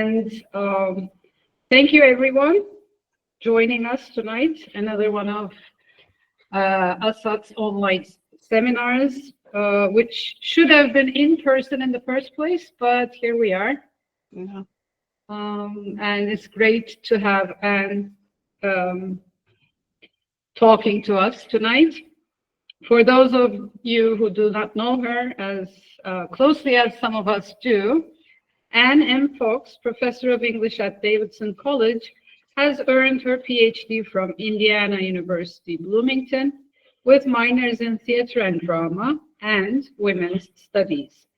And thank you, everyone, joining us tonight. Another one of Assad's online seminars, which should have been in person in the first place, but here we are. Yeah. And it's great to have Anne talking to us tonight. For those of you who do not know her as closely as some of us do, Anne M. Fox, professor of English at Davidson College, has earned her PhD from Indiana University, Bloomington, with minors in theater and drama and women's studies.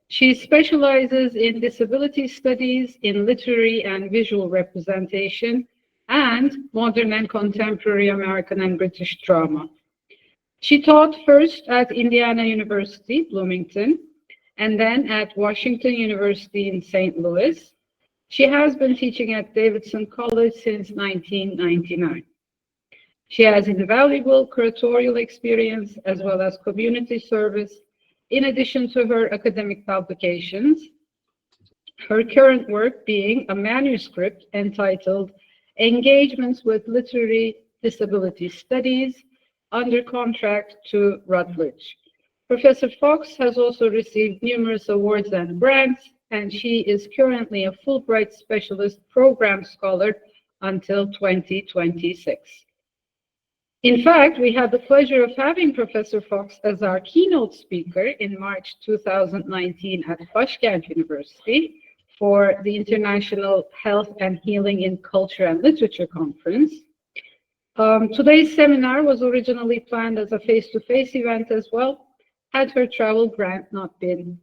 She specializes in disability studies, in literary and visual representation, and modern and contemporary American and British drama. She taught first at Indiana University, Bloomington, and then at Washington University in St. Louis. She has been teaching at Davidson College since 1999. She has invaluable curatorial experience as well as community service, in addition to her academic publications, her current work being a manuscript entitled Engagements with Literary Disability Studies, under contract to Routledge. Professor Fox has also received numerous awards and grants, and she is currently a Fulbright Specialist Program Scholar until 2026. In fact, we had the pleasure of having Professor Fox as our keynote speaker in March 2019 at Başkent University for the International Health and Healing in Culture and Literature Conference. Today's seminar was originally planned as a face-to-face event as well, had her travel grant not been,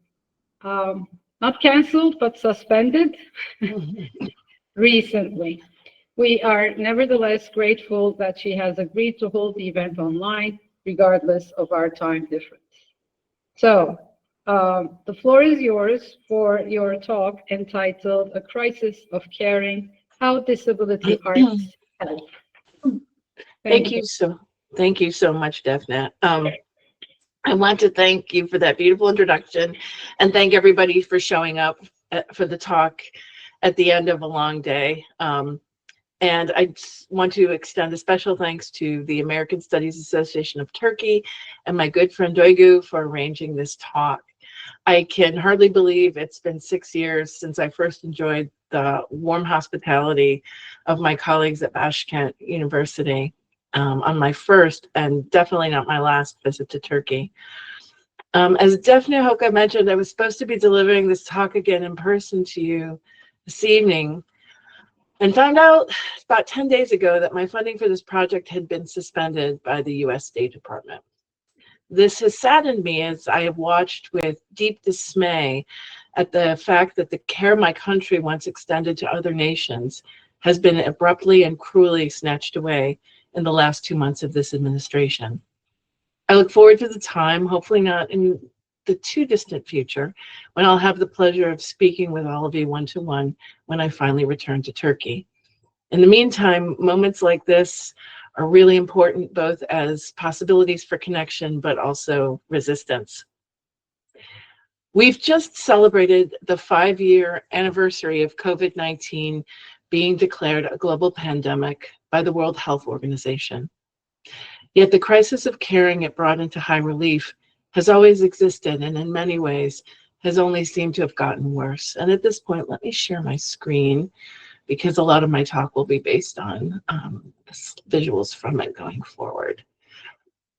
not canceled, but suspended recently. We are nevertheless grateful that she has agreed to hold the event online, regardless of our time difference. So, the floor is yours for your talk entitled A Crisis of Caring, How Disability Arts Help. Thank you so much, Daphne. I want to thank you for that beautiful introduction and thank everybody for showing up for the talk at the end of a long day. And I just want to extend a special thanks to the American Studies Association of Turkey and my good friend Duygu for arranging this talk. I can hardly believe it's been 6 years since I first enjoyed the warm hospitality of my colleagues at Başkent University on my first and definitely not my last visit to Turkey. As Daphne Hoka mentioned, I was supposed to be delivering this talk again in person to you this evening, and found out about 10 days ago that my funding for this project had been suspended by the US State Department. This has saddened me as I have watched with deep dismay at the fact that the care my country once extended to other nations has been abruptly and cruelly snatched away in the last 2 months of this administration. I look forward to the time, hopefully not in the too distant future, when I'll have the pleasure of speaking with all of you one-to-one when I finally return to Turkey. In the meantime, moments like this are really important, both as possibilities for connection, but also resistance. We've just celebrated the 5-year anniversary of COVID-19 being declared a global pandemic by the World Health Organization. Yet the crisis of caring it brought into high relief has always existed, and in many ways has only seemed to have gotten worse. And at this point, let me share my screen, because a lot of my talk will be based on visuals from it going forward.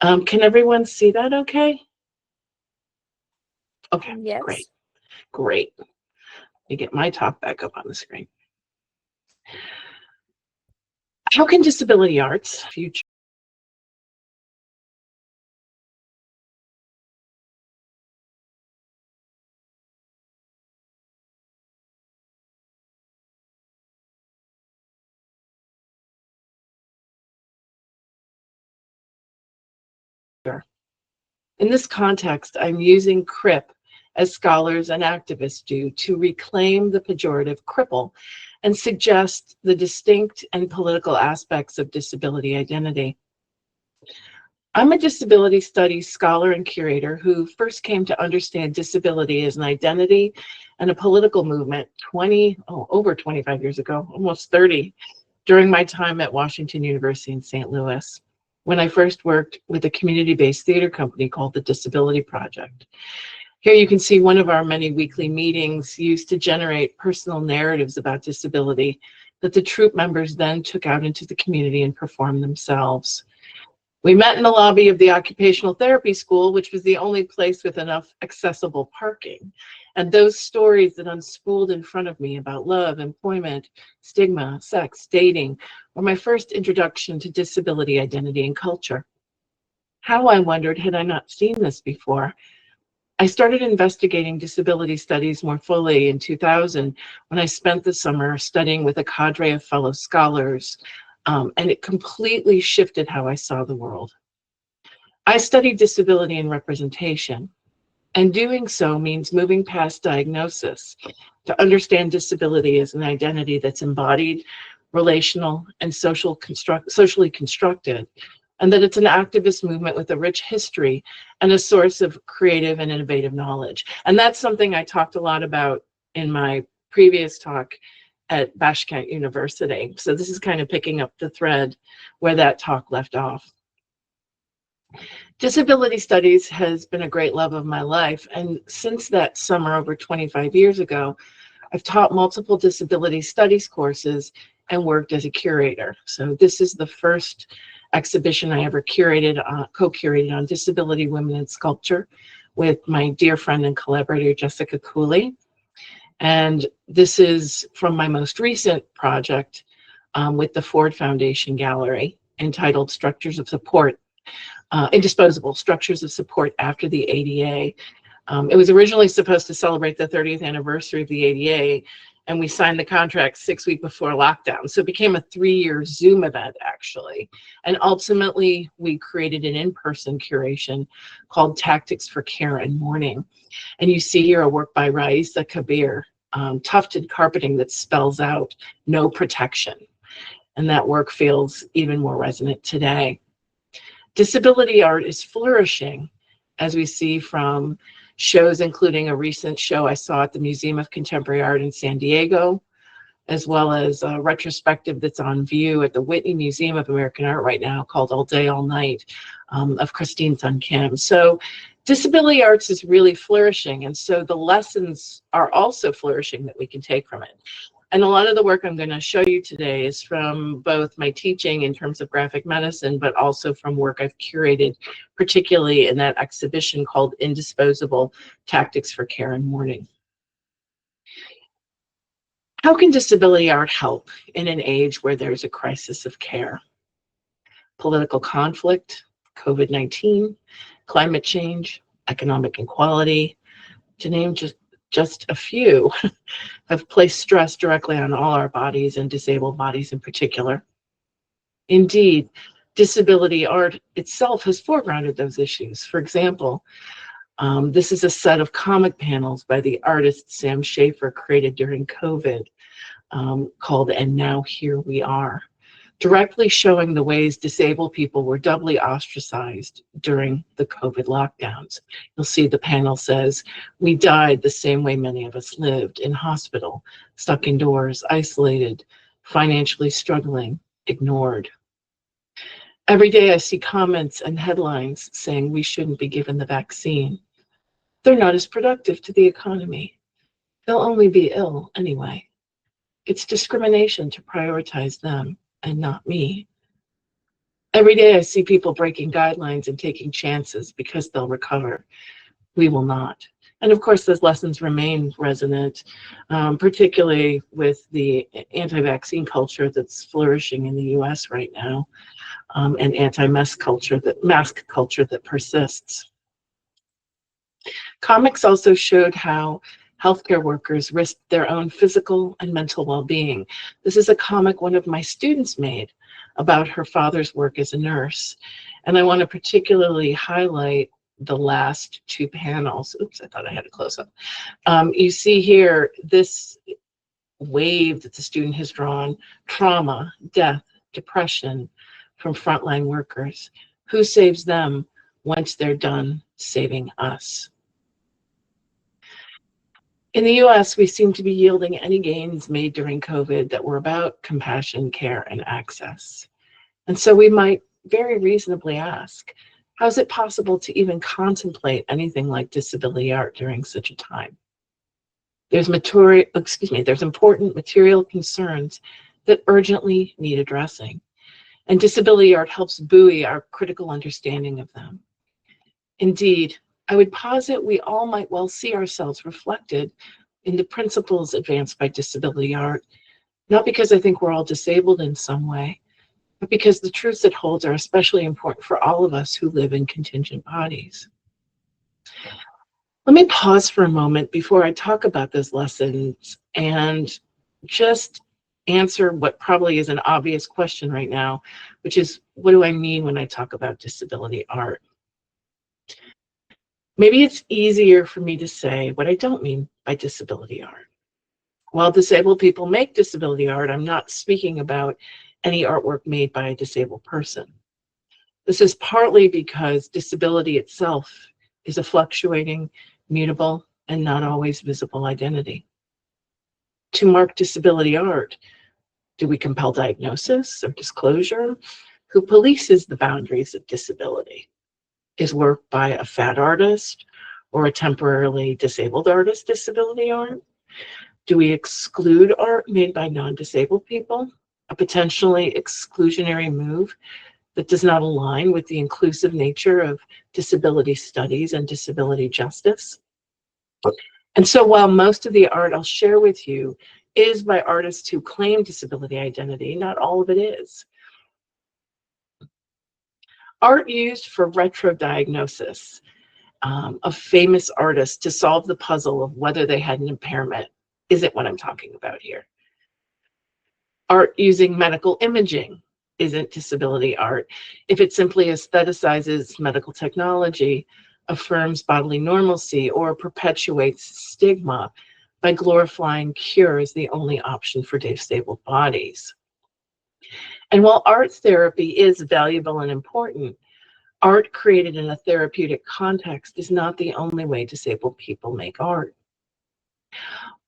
Can everyone see that okay? Okay, yes. Great. Let me get my talk back up on the screen. How can disability arts future In this context, I'm using CRIP as scholars and activists do to reclaim the pejorative cripple and suggest the distinct and political aspects of disability identity. I'm a disability studies scholar and curator who first came to understand disability as an identity and a political movement over 25 years ago, almost 30, during my time at Washington University in St. Louis, when I first worked with a community-based theater company called the Disability Project. Here you can see one of our many weekly meetings used to generate personal narratives about disability that the troupe members then took out into the community and performed themselves. We met in the lobby of the occupational therapy school, which was the only place with enough accessible parking. And those stories that unspooled in front of me about love, employment, stigma, sex, dating, were my first introduction to disability identity and culture. How, I wondered, had I not seen this before? I started investigating disability studies more fully in 2000 when I spent the summer studying with a cadre of fellow scholars, and it completely shifted how I saw the world. I studied disability and representation, and doing so means moving past diagnosis to understand disability as an identity that's embodied, relational, and socially constructed, and that it's an activist movement with a rich history and a source of creative and innovative knowledge. And that's something I talked a lot about in my previous talk at Bashkent University. So this is kind of picking up the thread where that talk left off. Disability studies has been a great love of my life, and since that summer over 25 years ago, I've taught multiple disability studies courses and worked as a curator. So this is the first exhibition I ever co-curated on disability, women, and sculpture with my dear friend and collaborator, Jessica Cooley. And this is from my most recent project with the Ford Foundation Gallery, entitled Structures of Support, Indisposable Structures of Support After the ADA. It was originally supposed to celebrate the 30th anniversary of the ADA, and we signed the contract 6 weeks before lockdown. So it became a 3-year Zoom event, actually. And ultimately, we created an in-person curation called Tactics for Care and Mourning. And you see here a work by Raisa Kabir, tufted carpeting that spells out no protection. And that work feels even more resonant today. Disability art is flourishing, as we see from shows including a recent show I saw at the Museum of Contemporary Art in San Diego, as well as a retrospective that's on view at the Whitney Museum of American Art right now called All Day, All Night, of Christine Sun Kim. So disability arts is really flourishing, and so the lessons are also flourishing that we can take from it. And a lot of the work I'm going to show you today is from both my teaching in terms of graphic medicine, but also from work I've curated, particularly in that exhibition called Indisposable Tactics for Care and Mourning. How can disability art help in an age where there's a crisis of care? Political conflict, COVID-19, climate change, economic inequality, to name just a few, have placed stress directly on all our bodies and disabled bodies in particular. Indeed, disability art itself has foregrounded those issues. For example, this is a set of comic panels by the artist Sam Schaefer created during COVID, called And Now Here We Are, directly showing the ways disabled people were doubly ostracized during the COVID lockdowns. You'll see the panel says, "We died the same way many of us lived, in hospital, stuck indoors, isolated, financially struggling, ignored." Every day I see comments and headlines saying we shouldn't be given the vaccine. They're not as productive to the economy. They'll only be ill anyway. It's discrimination to prioritize them and not me. Every day I see people breaking guidelines and taking chances because they'll recover. We will not. And of course, those lessons remain resonant, particularly with the anti-vaccine culture that's flourishing in the US right now, and anti-mask culture that persists. Comics also showed how healthcare workers risked their own physical and mental well-being. This is a comic one of my students made about her father's work as a nurse. And I want to particularly highlight the last two panels. Oops, I thought I had a close-up. You see here this wave that the student has drawn: trauma, death, depression from frontline workers. Who saves them once they're done saving us? In the US, we seem to be yielding any gains made during COVID that were about compassion, care, and access. And so we might very reasonably ask, how is it possible to even contemplate anything like disability art during such a time? There's important material concerns that urgently need addressing, and disability art helps buoy our critical understanding of them. Indeed, I would posit we all might well see ourselves reflected in the principles advanced by disability art, not because I think we're all disabled in some way, but because the truths it holds are especially important for all of us who live in contingent bodies. Let me pause for a moment before I talk about those lessons and just answer what probably is an obvious question right now, which is, what do I mean when I talk about disability art? Maybe it's easier for me to say what I don't mean by disability art. While disabled people make disability art, I'm not speaking about any artwork made by a disabled person. This is partly because disability itself is a fluctuating, mutable, and not always visible identity. To mark disability art, do we compel diagnosis or disclosure? Who polices the boundaries of disability? Is work by a fat artist or a temporarily disabled artist disability art? Do we exclude art made by non-disabled people? A potentially exclusionary move that does not align with the inclusive nature of disability studies and disability justice. And so while most of the art I'll share with you is by artists who claim disability identity, not all of it is. Art used for retrodiagnosis of famous artists to solve the puzzle of whether they had an impairment isn't what I'm talking about here. Art using medical imaging isn't disability art if it simply aestheticizes medical technology, affirms bodily normalcy, or perpetuates stigma by glorifying cure as the only option for disabled bodies. And while art therapy is valuable and important, art created in a therapeutic context is not the only way disabled people make art.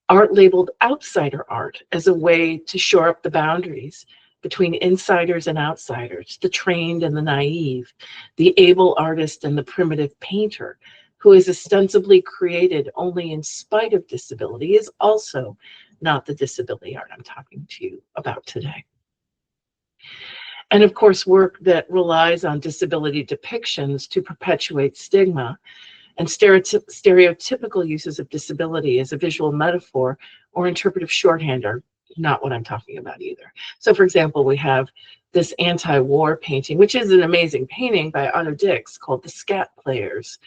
Art labeled outsider art as a way to shore up the boundaries between insiders and outsiders, the trained and the naive, the able artist and the primitive painter, who is ostensibly created only in spite of disability, is also not the disability art I'm talking to you about today. And of course, work that relies on disability depictions to perpetuate stigma and stereotypical uses of disability as a visual metaphor or interpretive shorthand are not what I'm talking about either. So for example, we have this anti-war painting, which is an amazing painting by Otto Dix called The Scat Players,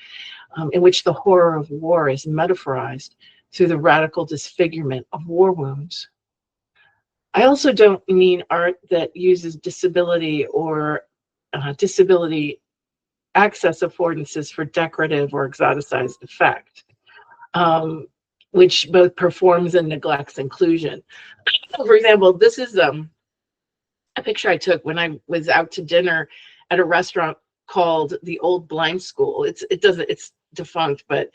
in which the horror of war is metaphorized through the radical disfigurement of war wounds. I also don't mean art that uses disability or disability access affordances for decorative or exoticized effect, which both performs and neglects inclusion. For example, this is a picture I took when I was out to dinner at a restaurant called the Old Blind School. It's defunct, but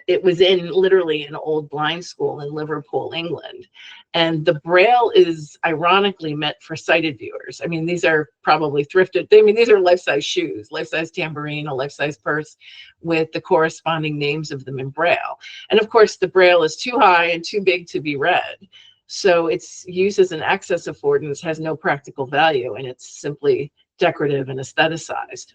it was in literally an old blind school in Liverpool, England. And the braille is ironically meant for sighted viewers. I mean, these are probably thrifted. I mean, these are life-size shoes, life-size tambourine, a life-size purse with the corresponding names of them in braille. And of course, the braille is too high and too big to be read. So its use as an access affordance has no practical value, and it's simply decorative and aestheticized.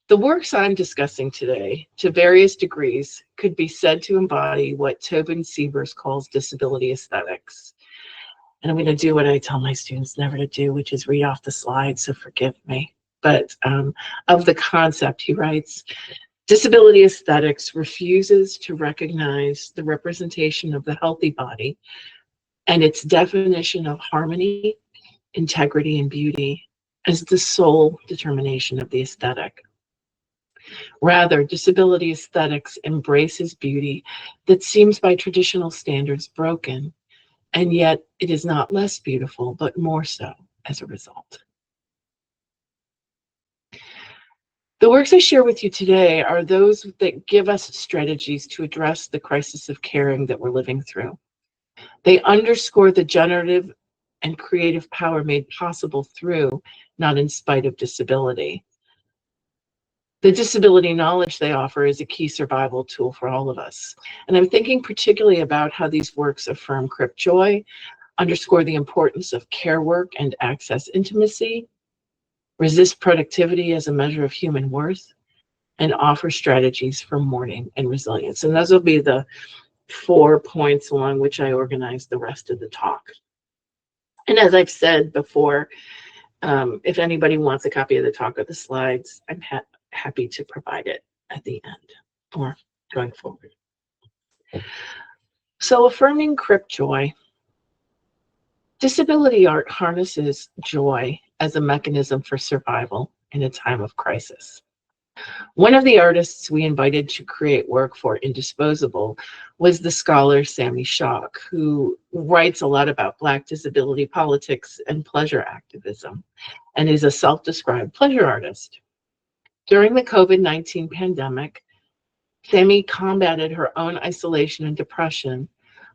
The works I'm discussing today, to various degrees, could be said to embody what Tobin Siebers calls disability aesthetics. And I'm going to do what I tell my students never to do, which is read off the slides, so forgive me. But of the concept, he writes, disability aesthetics refuses to recognize the representation of the healthy body and its definition of harmony, integrity, and beauty as the sole determination of the aesthetic. Rather, disability aesthetics embraces beauty that seems by traditional standards broken, and yet it is not less beautiful, but more so as a result. The works I share with you today are those that give us strategies to address the crisis of caring that we're living through. They underscore the generative and creative power made possible through, not in spite of, disability. The disability knowledge they offer is a key survival tool for all of us. And I'm thinking particularly about how these works affirm crypt joy, underscore the importance of care work and access intimacy, resist productivity as a measure of human worth, and offer strategies for mourning and resilience. And those will be the 4 points along which I organize the rest of the talk. And as I've said before, if anybody wants a copy of the talk or the slides, I'm happy to provide it at the end or going forward. So affirming crypt joy. Disability art harnesses joy as a mechanism for survival in a time of crisis. One of the artists we invited to create work for Indisposable was the scholar Sammy Schock, who writes a lot about Black disability politics and pleasure activism, and is a self-described pleasure artist. During the COVID-19 pandemic, Sammy combated her own isolation and depression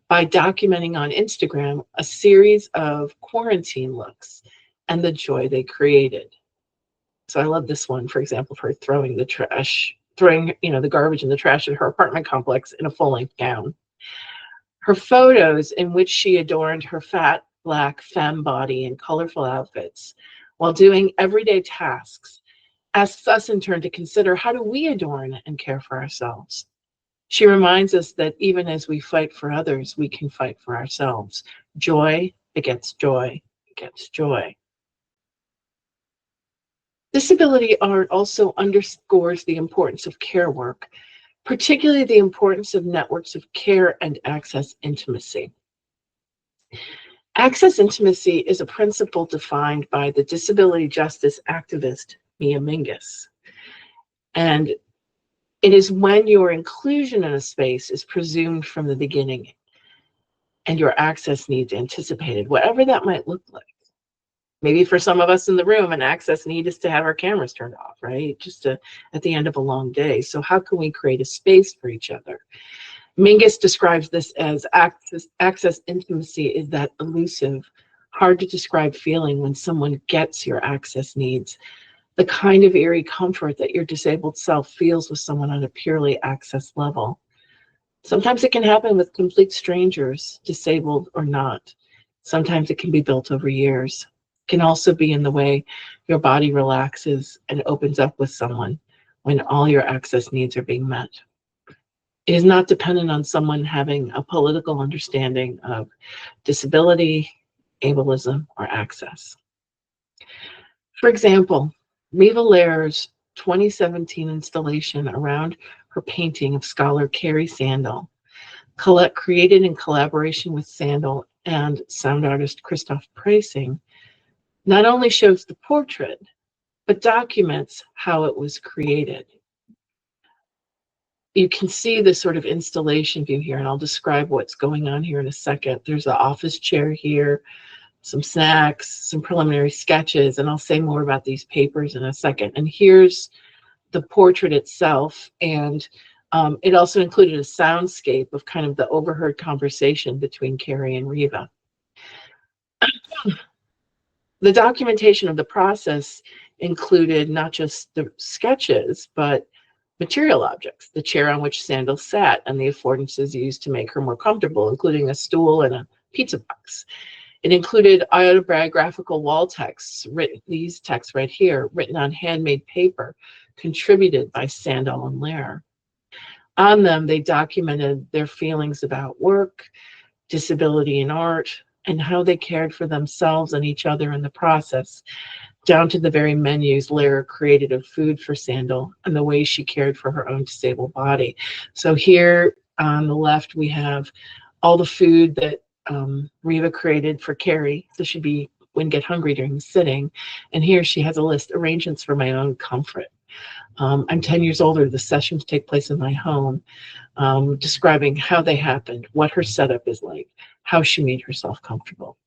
by documenting on Instagram a series of quarantine looks and the joy they created. So I love this one, for example, of her throwing the garbage in the trash at her apartment complex in a full-length gown. Her photos, in which she adorned her fat, Black femme body in colorful outfits while doing everyday tasks, asks us in turn to consider, how do we adorn and care for ourselves? She reminds us that even as we fight for others, we can fight for ourselves. Joy begets joy begets joy. Disability art also underscores the importance of care work, particularly the importance of networks of care and access intimacy. Access intimacy is a principle defined by the disability justice activist Mia Mingus. And it is when your inclusion in a space is presumed from the beginning and your access needs anticipated, whatever that might look like. Maybe for some of us in the room, an access need is to have our cameras turned off, right? Just at the end of a long day. So how can we create a space for each other? Mingus describes this as access intimacy is that elusive, hard to describe feeling when someone gets your access needs, the kind of eerie comfort that your disabled self feels with someone on a purely access level. Sometimes it can happen with complete strangers, disabled or not. Sometimes it can be built over years. It can also be in the way your body relaxes and opens up with someone when all your access needs are being met. It is not dependent on someone having a political understanding of disability, ableism, or access. For example, Riva Lair's 2017 installation around her painting of scholar Carrie Sandel, created in collaboration with Sandel and sound artist Christoph Preissing, not only shows the portrait, but documents how it was created. You can see this sort of installation view here, and I'll describe what's going on here in a second. There's an office chair here, some snacks, some preliminary sketches, and I'll say more about these papers in a second. And here's the portrait itself, and it also included a soundscape of kind of the overheard conversation between Carrie and Riva. The documentation of the process included not just the sketches, but material objects, the chair on which Sandel sat and the affordances used to make her more comfortable, including a stool and a pizza box. It included autobiographical wall texts, these texts right here, written on handmade paper, contributed by Sandel and Lair. On them, they documented their feelings about work, disability in art, and how they cared for themselves and each other in the process, down to the very menus Lair created of food for Sandel and the way she cared for her own disabled body. So here on the left, we have all the food that Riva created for Carrie, so she wouldn't get hungry during the sitting. And here she has a list, arrangements for my own comfort. I'm 10 years older. The sessions take place in my home, describing how they happened, what her setup is like, how she made herself comfortable.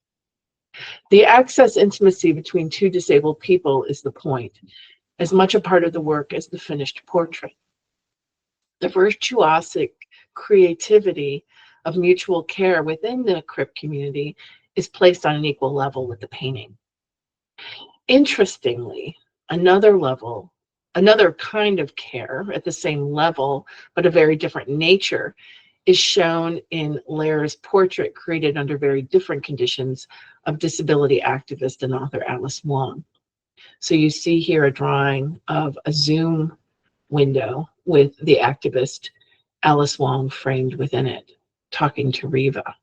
The access intimacy between two disabled people is the point. as much a part of the work as the finished portrait. The virtuosic creativity of mutual care within the CRIP community is placed on an equal level with the painting. Interestingly, another kind of care at the same level, but a very different nature, is shown in Lair's portrait, created under very different conditions, of disability activist and author Alice Wong. So you see here a drawing of a Zoom window with the activist Alice Wong framed within it, talking to Riva.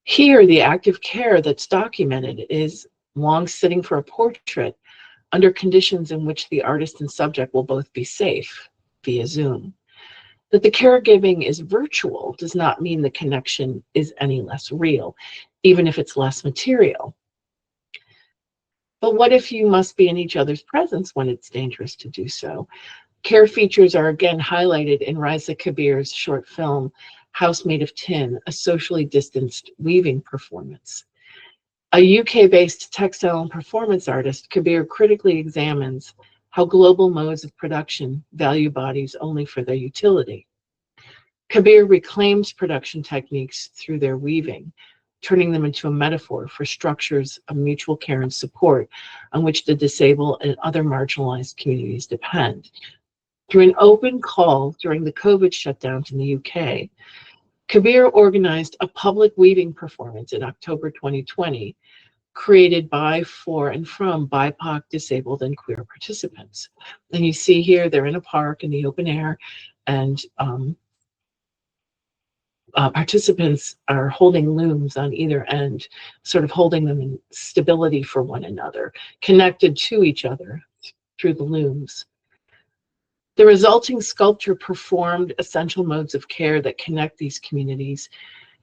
Here, the active care that's documented is Wong sitting for a portrait under conditions in which the artist and subject will both be safe via Zoom. That the caregiving is virtual does not mean the connection is any less real, even if it's less material. But what if you must be in each other's presence when it's dangerous to do so? Care features are again highlighted in Raisa Kabir's short film, House Made of Tin, a socially distanced weaving performance. A UK-based textile and performance artist, Kabir critically examines how global modes of production value bodies only for their utility. Kabir reclaims production techniques through their weaving, turning them into a metaphor for structures of mutual care and support on which the disabled and other marginalized communities depend. Through an open call during the COVID shutdowns in the UK, Kabir organized a public weaving performance in October 2020, created by, for, and from BIPOC, disabled, and queer participants. And you see here, they're in a park in the open air, and participants are holding looms on either end, sort of holding them in stability for one another, connected to each other through the looms. The resulting sculpture performed essential modes of care that connect these communities,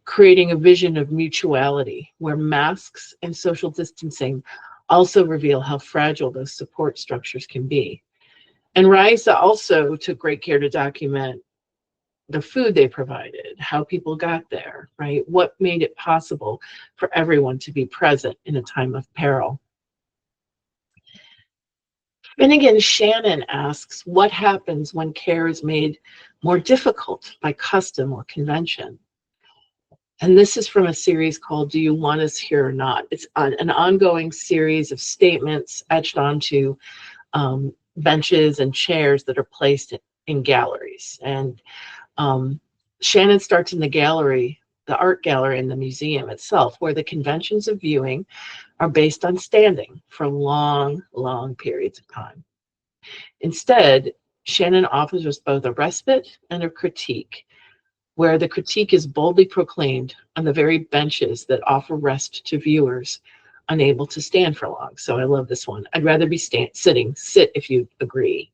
creating a vision of mutuality where masks and social distancing also reveal how fragile those support structures can be. And Raisa also took great care to document the food they provided, how people got there, right? What made it possible for everyone to be present in a time of peril. Finnegan Shannon asks, what happens when care is made more difficult by custom or convention? And this is from a series called Do You Want Us Here or Not? It's an ongoing series of statements etched onto benches and chairs that are placed in galleries. And Shannon starts in the gallery, the art gallery in the museum itself, where the conventions of viewing are based on standing for long, long periods of time. Instead, Shannon offers us both a respite and a critique, where the critique is boldly proclaimed on the very benches that offer rest to viewers unable to stand for long. So I love this one. I'd rather be sitting. Sit if you agree.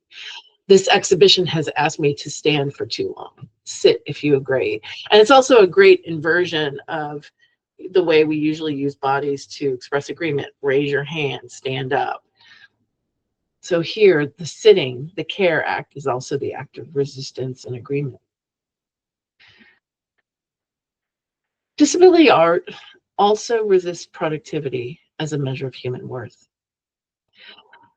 This exhibition has asked me to stand for too long. Sit if you agree. And it's also a great inversion of the way we usually use bodies to express agreement. Raise your hand, stand up. So here, the sitting, the care act, is also the act of resistance and agreement. Disability art also resists productivity as a measure of human worth.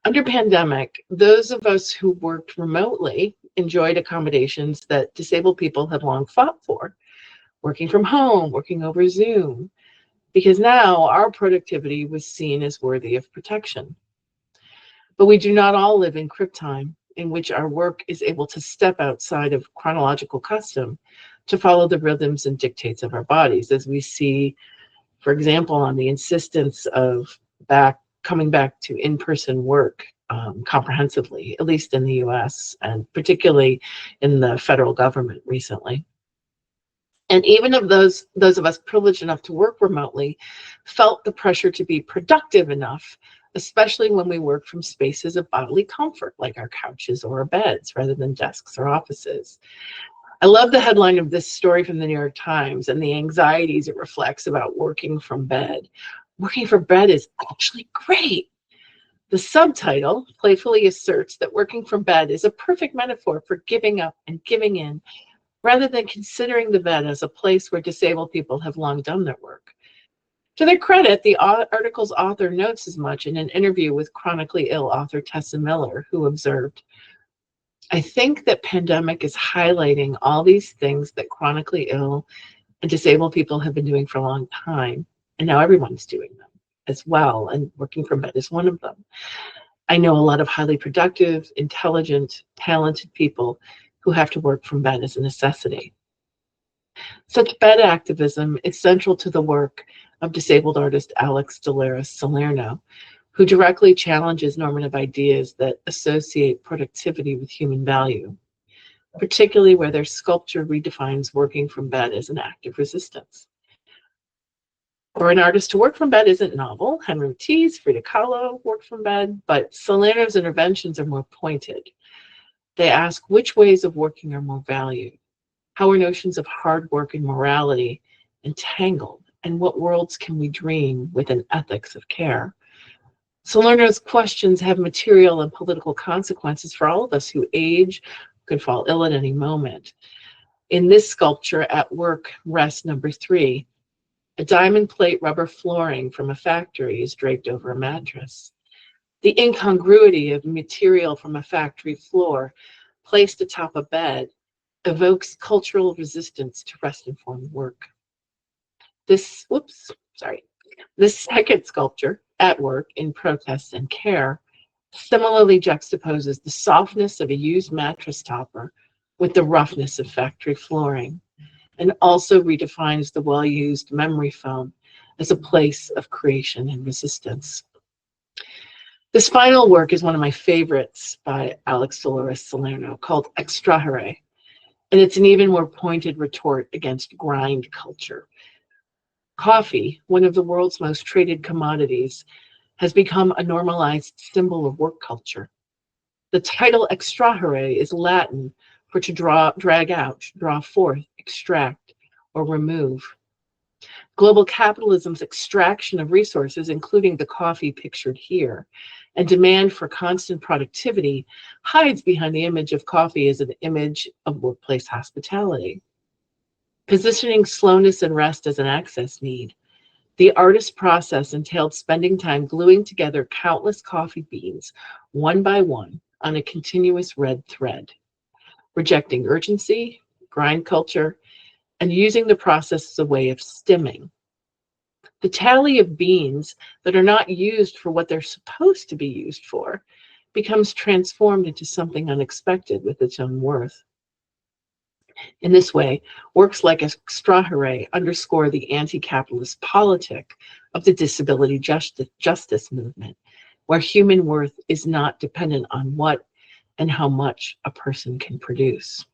Under pandemic, those of us who worked remotely enjoyed accommodations that disabled people have long fought for, working from home, working over Zoom, because now our productivity was seen as worthy of protection. But we do not all live in crib time, in which our work is able to step outside of chronological custom to follow the rhythms and dictates of our bodies, as we see, for example, on the insistence of coming back to in-person work comprehensively, at least in the US, and particularly in the federal government recently. And even if those of us privileged enough to work remotely felt the pressure to be productive enough, especially when we work from spaces of bodily comfort, like our couches or our beds, rather than desks or offices. I love the headline of this story from the New York Times and the anxieties it reflects about working from bed. Working from bed is actually great. The subtitle playfully asserts that working from bed is a perfect metaphor for giving up and giving in, rather than considering the bed as a place where disabled people have long done their work. To their credit, the article's author notes as much in an interview with chronically ill author Tessa Miller, who observed, "I think that pandemic is highlighting all these things that chronically ill and disabled people have been doing for a long time, and now everyone's doing them as well, and working from bed is one of them. I know a lot of highly productive, intelligent, talented people who have to work from bed as a necessity." Such bed activism is central to the work of disabled artist Alex Dolores Salerno, who directly challenges normative ideas that associate productivity with human value, particularly where their sculpture redefines working from bed as an act of resistance. For an artist to work from bed isn't novel. Henry Matisse, Frida Kahlo worked from bed, but Salerno's interventions are more pointed. They ask which ways of working are more valued, how are notions of hard work and morality entangled, and what worlds can we dream with an ethics of care? Salerno's questions have material and political consequences for all of us who age, could fall ill at any moment. In this sculpture, At Work, Rest number 3, a diamond plate rubber flooring from a factory is draped over a mattress. The incongruity of material from a factory floor placed atop a bed evokes cultural resistance to rest-informed work. This second sculpture, At Work, in Protest and Care, similarly juxtaposes the softness of a used mattress topper with the roughness of factory flooring, and also redefines the well-used memory foam as a place of creation and resistance. This final work is one of my favorites by Alex Dolores Salerno, called Extrahere, and it's an even more pointed retort against grind culture. Coffee, one of the world's most traded commodities, has become a normalized symbol of work culture. The title extrahere is Latin for to drag out, draw forth, extract, or remove. Global capitalism's extraction of resources, including the coffee pictured here, and demand for constant productivity hides behind the image of coffee as an image of workplace hospitality. Positioning slowness and rest as an access need, the artist's process entailed spending time gluing together countless coffee beans, one by one, on a continuous red thread, rejecting urgency, grind culture, and using the process as a way of stimming. The tally of beans that are not used for what they're supposed to be used for becomes transformed into something unexpected with its own worth. In this way, works like Extrahere underscore the anti-capitalist politic of the disability justice movement, where human worth is not dependent on what and how much a person can produce.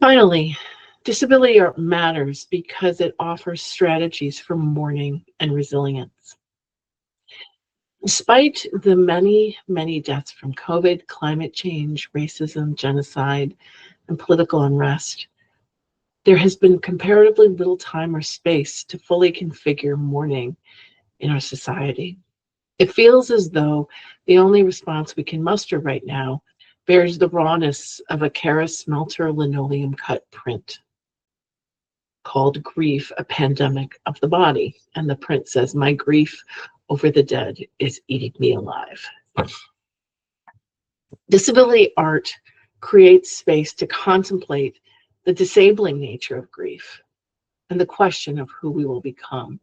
Finally, disability art matters because it offers strategies for mourning and resilience. Despite the many, many deaths from COVID, climate change, racism, genocide, and political unrest, there has been comparatively little time or space to fully configure mourning in our society. It feels as though the only response we can muster right now bears the rawness of a Kara Smelter linoleum cut print called Grief, a Pandemic of the Body. And the print says, "My grief over the dead is eating me alive." Disability art creates space to contemplate the disabling nature of grief and the question of who we will become.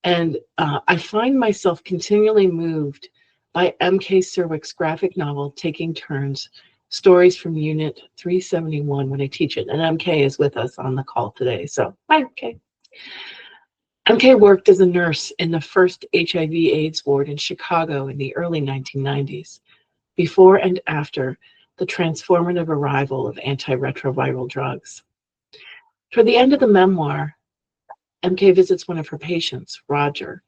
And I find myself continually moved by M.K. Serwick's graphic novel, Taking Turns, Stories from Unit 371 when I teach it. And MK is with us on the call today. So, hi, MK. MK worked as a nurse in the first HIV/AIDS ward in Chicago in the early 1990s, before and after the transformative arrival of antiretroviral drugs. Toward the end of the memoir, MK visits one of her patients, Roger,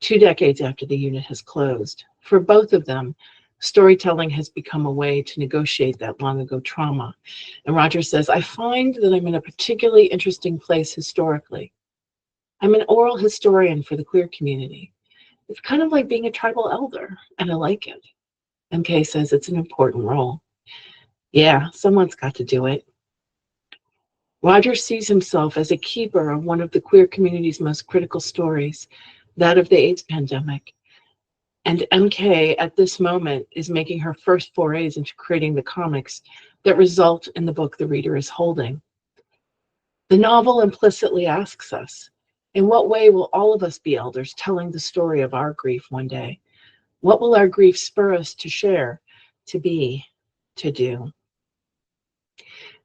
2 decades after the unit has closed. For both of them, storytelling has become a way to negotiate that long ago trauma. And Roger says, "I find that I'm in a particularly interesting place historically. I'm an oral historian for the queer community. It's kind of like being a tribal elder, and I like it." MK says it's an important role. Yeah, someone's got to do it. Roger sees himself as a keeper of one of the queer community's most critical stories, that of the AIDS pandemic. And MK at this moment is making her first forays into creating the comics that result in the book the reader is holding. The novel implicitly asks us, in what way will all of us be elders telling the story of our grief one day? What will our grief spur us to share, to be, to do?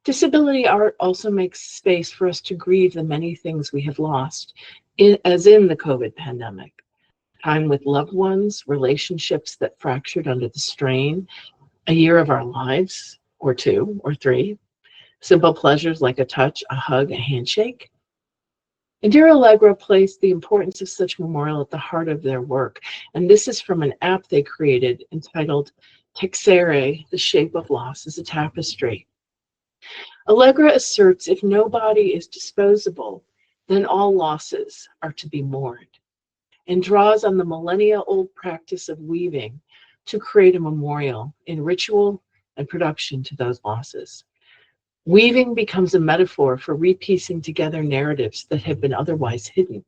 Disability art also makes space for us to grieve the many things we have lost, as in the COVID pandemic. Time with loved ones, relationships that fractured under the strain, a year of our lives, or 2 or 3, simple pleasures like a touch, a hug, a handshake. Indira Allegro placed the importance of such memorial at the heart of their work, and this is from an app they created entitled Teixeira, The Shape of Loss as a Tapestry. Allegra asserts if no body is disposable, then all losses are to be mourned, and draws on the millennia-old practice of weaving to create a memorial in ritual and production to those losses. Weaving becomes a metaphor for repiecing together narratives that have been otherwise hidden,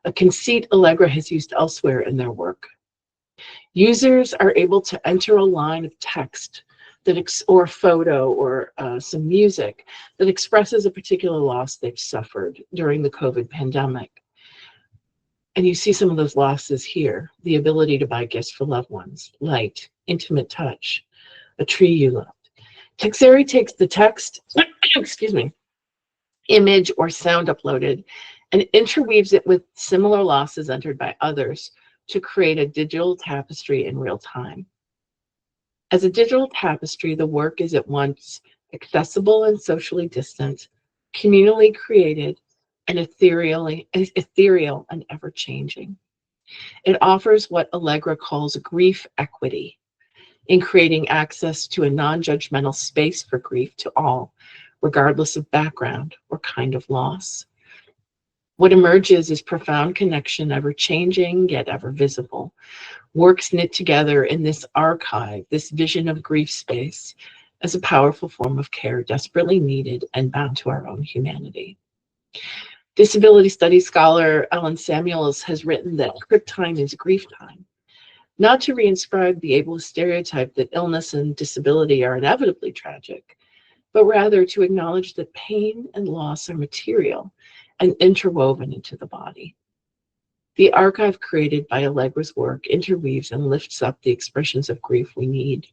a conceit Allegra has used elsewhere in their work. Users are able to enter a line of text or photo or some music that expresses a particular loss they've suffered during the COVID pandemic. And you see some of those losses here: the ability to buy gifts for loved ones, light, intimate touch, a tree you loved. Teixeira takes the text, excuse me, image or sound uploaded and interweaves it with similar losses entered by others to create a digital tapestry in real time. As a digital tapestry, the work is at once accessible and socially distant, communally created, and ethereal and ever-changing. It offers what Allegra calls grief equity in creating access to a non-judgmental space for grief to all, regardless of background or kind of loss. What emerges is profound connection, ever-changing yet ever visible. Works knit together in this archive, this vision of grief space, as a powerful form of care desperately needed and bound to our own humanity. Disability studies scholar Ellen Samuels has written that crip time is grief time, not to reinscribe the ableist stereotype that illness and disability are inevitably tragic, but rather to acknowledge that pain and loss are material and interwoven into the body. The archive created by Allegra's work interweaves and lifts up the expressions of grief we need.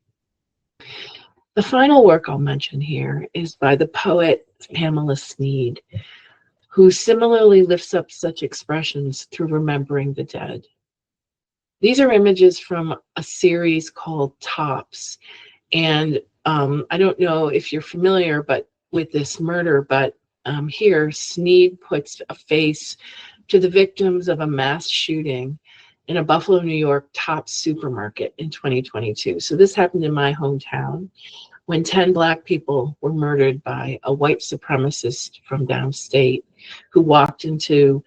The final work I'll mention here is by the poet Pamela Sneed, who similarly lifts up such expressions through remembering the dead. These are images from a series called Tops, and I don't know if you're familiar with this murder, but here Sneed puts a face to the victims of a mass shooting in a Buffalo, New York Tops supermarket in 2022. So this happened in my hometown when 10 Black people were murdered by a white supremacist from downstate who walked into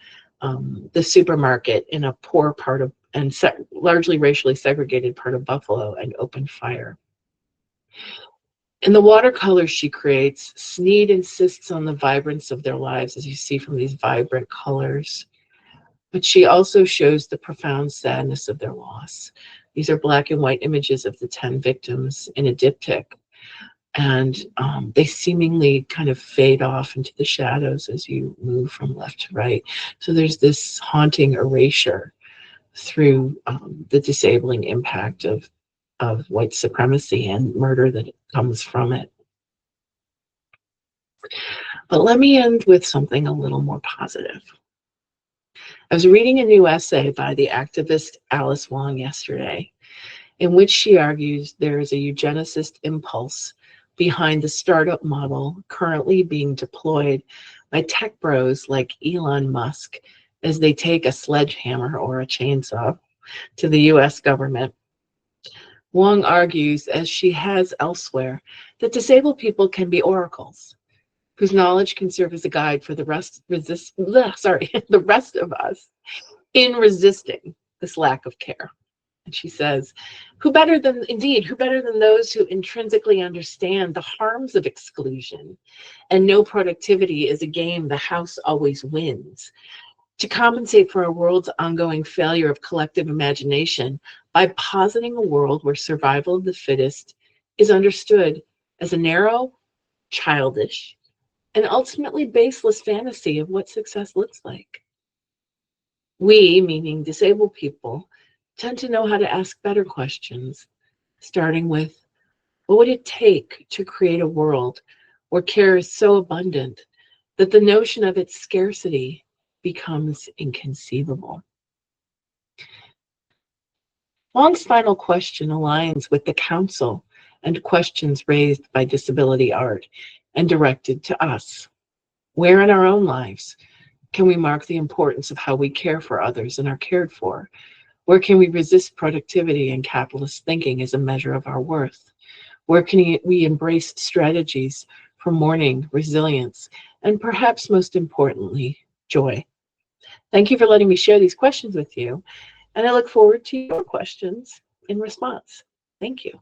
the supermarket in a poor part of and largely racially segregated part of Buffalo and opened fire. In the watercolors she creates, Sneed insists on the vibrance of their lives, as you see from these vibrant colors. But she also shows the profound sadness of their loss. These are black and white images of the 10 victims in a diptych. And they seemingly kind of fade off into the shadows as you move from left to right. So there's this haunting erasure through the disabling impact of white supremacy and murder that comes from it. But let me end with something a little more positive. I was reading a new essay by the activist Alice Wong yesterday, in which she argues there is a eugenicist impulse behind the startup model currently being deployed by tech bros like Elon Musk as they take a sledgehammer or a chainsaw to the US government. Wong argues, as she has elsewhere, that disabled people can be oracles, whose knowledge can serve as a guide for the rest of us in resisting this lack of care. And she says, who better than those who intrinsically understand the harms of exclusion and know productivity is a game the house always wins, to compensate for a world's ongoing failure of collective imagination by positing a world where survival of the fittest is understood as a narrow, childish, and ultimately baseless fantasy of what success looks like. We, meaning disabled people, tend to know how to ask better questions, starting with, what would it take to create a world where care is so abundant that the notion of its scarcity becomes inconceivable? Wong's final question aligns with the council and questions raised by disability art and directed to us. Where in our own lives can we mark the importance of how we care for others and are cared for? Where can we resist productivity and capitalist thinking as a measure of our worth? Where can we embrace strategies for mourning, resilience, and perhaps most importantly, joy? Thank you for letting me share these questions with you, and I look forward to your questions in response. Thank you.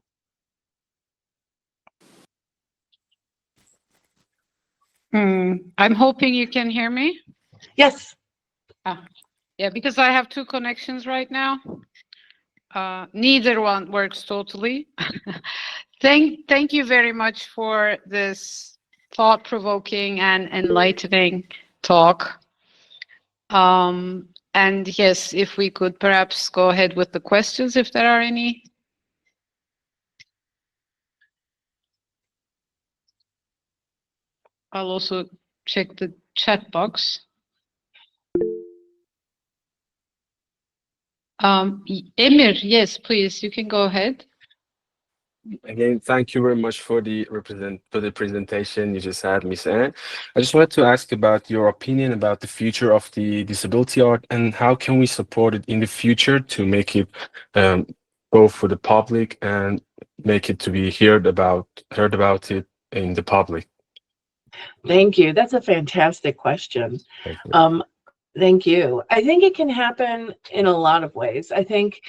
I'm hoping you can hear me. Yes. Yeah, because I have two connections right now. Neither one works totally. Thank you very much for this thought-provoking and enlightening talk. And yes, if we could perhaps go ahead with the questions, if there are any. I'll also check the chat box. Emir, yes, please, you can go ahead. Again, thank you very much for the presentation you just had, Miss Anne. I just wanted to ask about your opinion about the future of the disability art and how can we support it in the future to make it go for the public and make it to be heard about it in the public. Thank you. That's a fantastic question. Thank you. Thank you. I think it can happen in a lot of ways. I think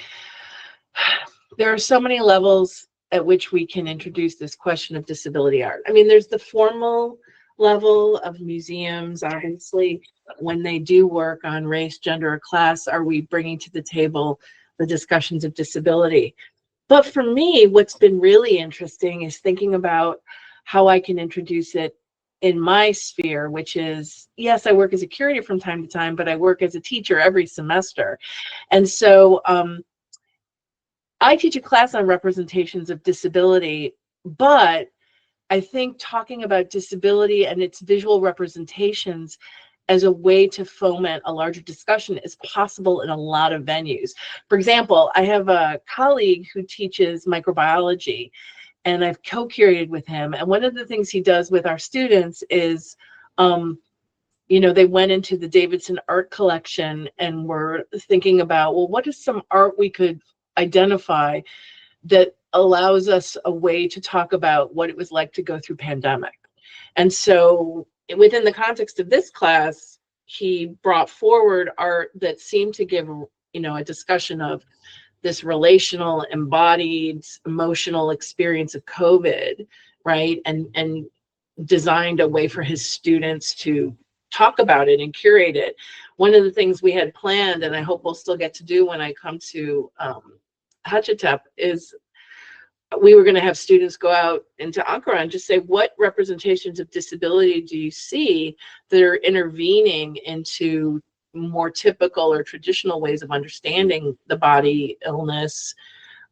there are so many levels at which we can introduce this question of disability art. I mean, there's the formal level of museums, obviously, when they do work on race, gender, or class, are we bringing to the table the discussions of disability? But for me, what's been really interesting is thinking about how I can introduce it in my sphere, which is, yes, I work as a curator from time to time, but I work as a teacher every semester. And so I teach a class on representations of disability, but I think talking about disability and its visual representations as a way to foment a larger discussion is possible in a lot of venues. For example, I have a colleague who teaches microbiology, and I've co-curated with him. And one of the things he does with our students is, they went into the Davidson art collection and were thinking about, well, what is some art we could identify that allows us a way to talk about what it was like to go through pandemic. And so within the context of this class, he brought forward art that seemed to give, a discussion of this relational, embodied, emotional experience of COVID, right? And designed a way for his students to talk about it and curate it. One of the things we had planned, and I hope we'll still get to do when I come to Hachetep, is we were going to have students go out into Ankara and just say, what representations of disability do you see that are intervening into more typical or traditional ways of understanding the body, illness,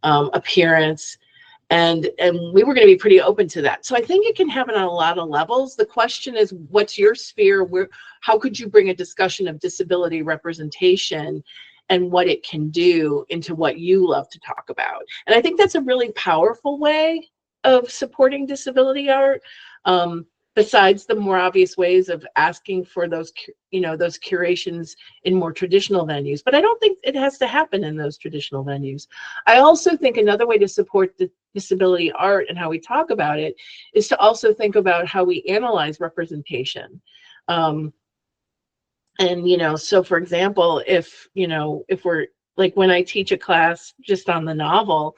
appearance, and we were going to be pretty open to that. So I think it can happen on a lot of levels. The question is, what's your sphere? How could you bring a discussion of disability representation and what it can do into what you love to talk about? And I think that's a really powerful way of supporting disability art. Besides the more obvious ways of asking for those curations in more traditional venues. But I don't think it has to happen in those traditional venues. I also think another way to support the disability art and how we talk about it is to also think about how we analyze representation. So for example, if we're like when I teach a class just on the novel,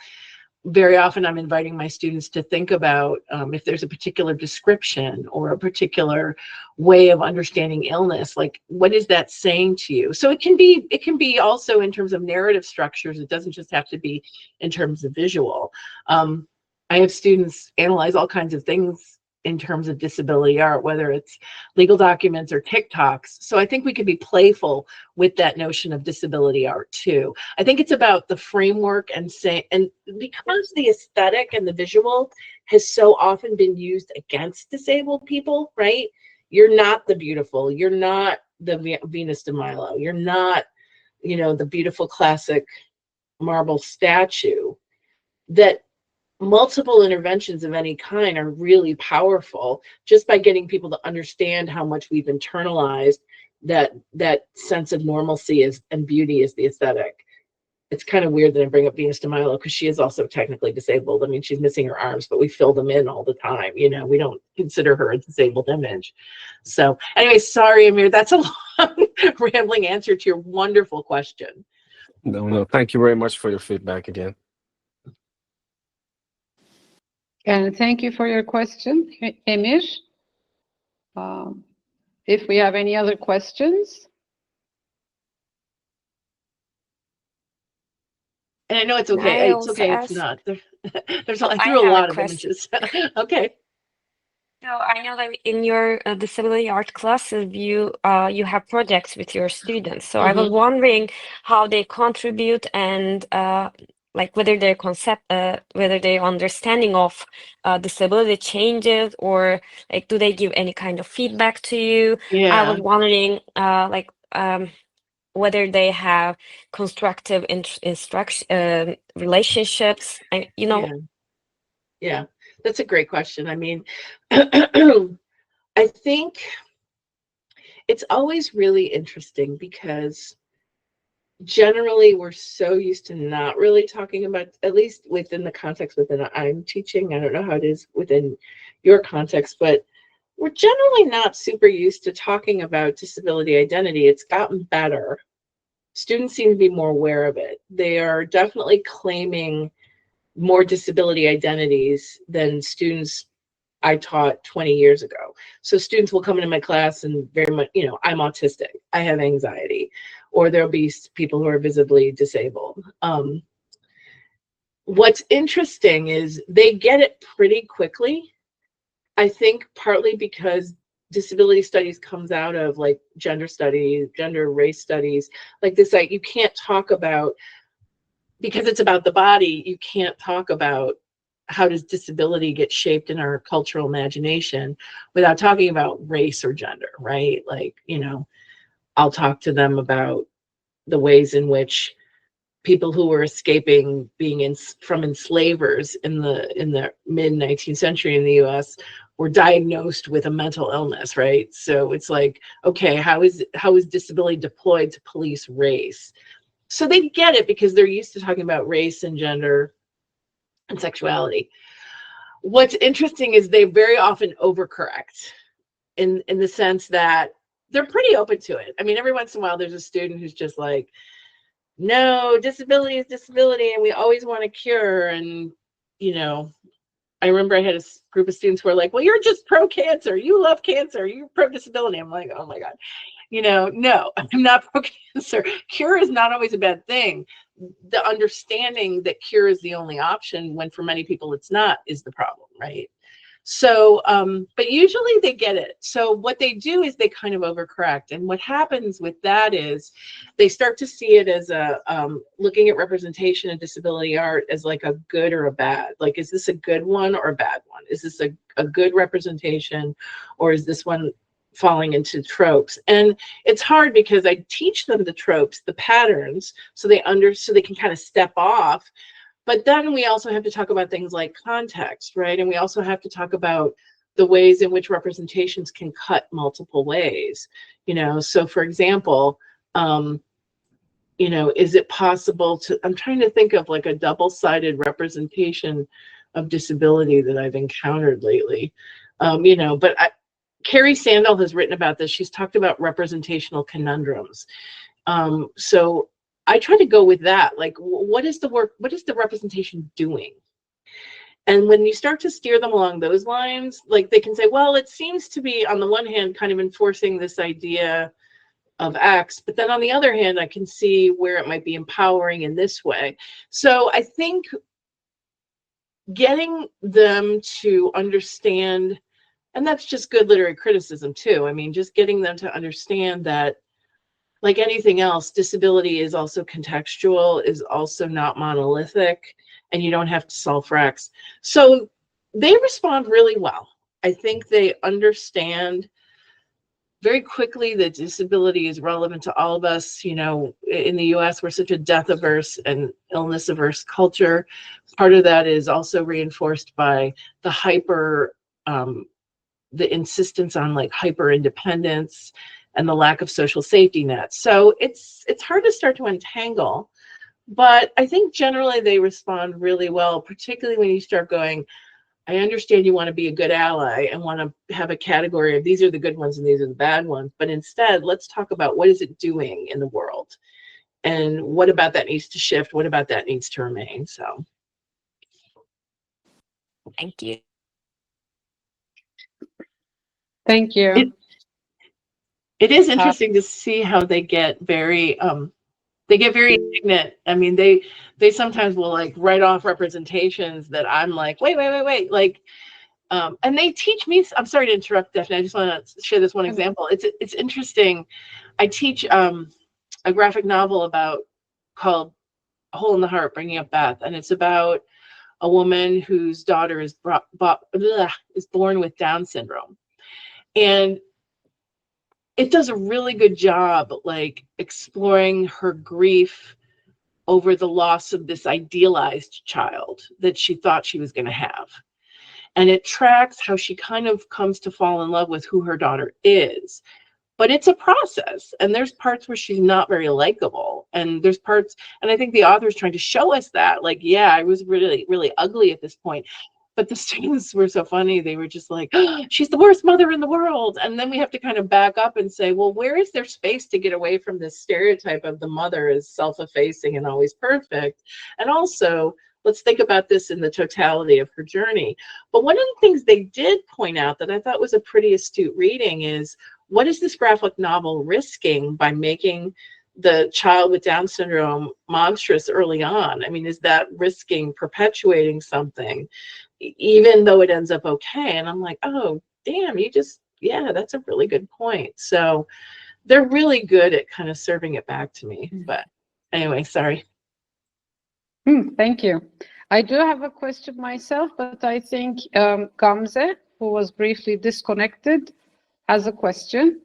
very often I'm inviting my students to think about if there's a particular description or a particular way of understanding illness, like what is that saying to you? So it can be also in terms of narrative structures. It doesn't just have to be in terms of visual. I have students analyze all kinds of things in terms of disability art, whether it's legal documents or TikToks. So I think we could be playful with that notion of disability art too. I think it's about the framework and because the aesthetic and the visual has so often been used against disabled people, right? You're not the beautiful, you're not the Venus de Milo, you're not, the beautiful classic marble statue. That multiple interventions of any kind are really powerful just by getting people to understand how much we've internalized that sense of normalcy and beauty is the aesthetic. It's kind of weird that I bring up Venus de Milo because she is also technically disabled. I mean, she's missing her arms, but we fill them in all the time. We don't consider her a disabled image. So anyway, sorry, Amir, that's a long rambling answer to your wonderful question. No, thank you very much for your feedback again. And thank you for your question, Emir. If we have any other questions. And I know it's okay. It's okay if not. I threw a lot of images. Okay. So I know that in your disability art classes, you have projects with your students. So I was wondering how they contribute and like whether their whether their understanding of disability changes, or like do they give any kind of feedback to you? Yeah. I was wondering whether they have constructive relationships. Yeah, that's a great question. I mean, I think it's always really interesting because generally we're so used to not really talking about, at least within the context within I'm teaching. I don't know how it is within your context, but we're generally not super used to talking about disability identity. It's gotten better. Students seem to be more aware of it. They are definitely claiming more disability identities than students I taught 20 years ago. So students will come into my class and very much, I'm autistic, I have anxiety, or there'll be people who are visibly disabled. What's interesting is they get it pretty quickly. I think partly because disability studies comes out of like gender studies, gender race studies, like this, like you can't talk about, because it's about the body, you can't talk about how does disability get shaped in our cultural imagination without talking about race or gender, right? Like, I'll talk to them about the ways in which people who were escaping being from enslavers in the mid 19th century in the US were diagnosed with a mental illness, right? So it's like, okay, how is disability deployed to police race? So they get it because they're used to talking about race and gender and sexuality. What's interesting is they very often overcorrect in the sense that they're pretty open to it. I mean, every once in a while there's a student who's just like, no, disability is disability and we always want a cure. And, I remember I had a group of students who were like, well, you're just pro-cancer. You love cancer. You're pro-disability. I'm like, oh my God. No, I'm not pro-cancer. Cure is not always a bad thing. The understanding that cure is the only option when for many people it's not is the problem, right? So, but usually they get it. So what they do is they kind of overcorrect. And what happens with that is they start to see it as looking at representation and disability art as like a good or a bad. Like, is this a good one or a bad one? Is this a good representation, or is this one falling into tropes? And it's hard because I teach them the tropes, the patterns, so they can kind of step off. But then we also have to talk about things like context, right? And we also have to talk about the ways in which representations can cut multiple ways. So for example, is it possible to, I'm trying to think of like a double-sided representation of disability that I've encountered lately. But Carrie Sandel has written about this. She's talked about representational conundrums. So I try to go with that. Like, what is the work? What is the representation doing? And when you start to steer them along those lines, like they can say, well, it seems to be on the one hand kind of enforcing this idea of X, but then on the other hand, I can see where it might be empowering in this way. So I think getting them to understand, and that's just good literary criticism too. I mean, just getting them to understand that, like anything else, disability is also contextual, is also not monolithic, and you don't have to solve for X. So they respond really well. I think they understand very quickly that disability is relevant to all of us. You know, in the US, we're such a death averse and illness averse culture. Part of that is also reinforced by the the insistence on like hyper independence and the lack of social safety nets. So it's hard to start to untangle, but I think generally they respond really well, particularly when you start going, I understand you want to be a good ally and want to have a category of these are the good ones and these are the bad ones, but instead let's talk about what is it doing in the world and what about that needs to shift, what about that needs to remain. So Thank you. Thank you. It is interesting to see how they get very indignant. I mean, they sometimes will like write off representations that I'm like, wait, like, and they teach me. I'm sorry to interrupt, Daphne. I just want to share this one example. It's interesting. I teach a graphic novel called Hole in the Heart, Bringing Up Beth, and it's about a woman whose daughter is born with Down syndrome, and it does a really good job like exploring her grief over the loss of this idealized child that she thought she was going to have. And it tracks how she kind of comes to fall in love with who her daughter is. But it's a process, and there's parts where she's not very likable, and there's parts, and I think the author is trying to show us that, like, yeah, I was really, really ugly at this point. But the students were so funny. They were just like, oh, she's the worst mother in the world. And then we have to kind of back up and say, well, where is there space to get away from this stereotype of the mother as self-effacing and always perfect? And also, let's think about this in the totality of her journey. But one of the things they did point out that I thought was a pretty astute reading is, what is this graphic novel risking by making the child with Down syndrome monstrous early on? I mean, is that risking perpetuating something, even though it ends up okay? And I'm like, oh, damn, yeah, that's a really good point. So they're really good at kind of serving it back to me. But anyway, sorry. Thank you. I do have a question myself, but I think Gamze, who was briefly disconnected, has a question.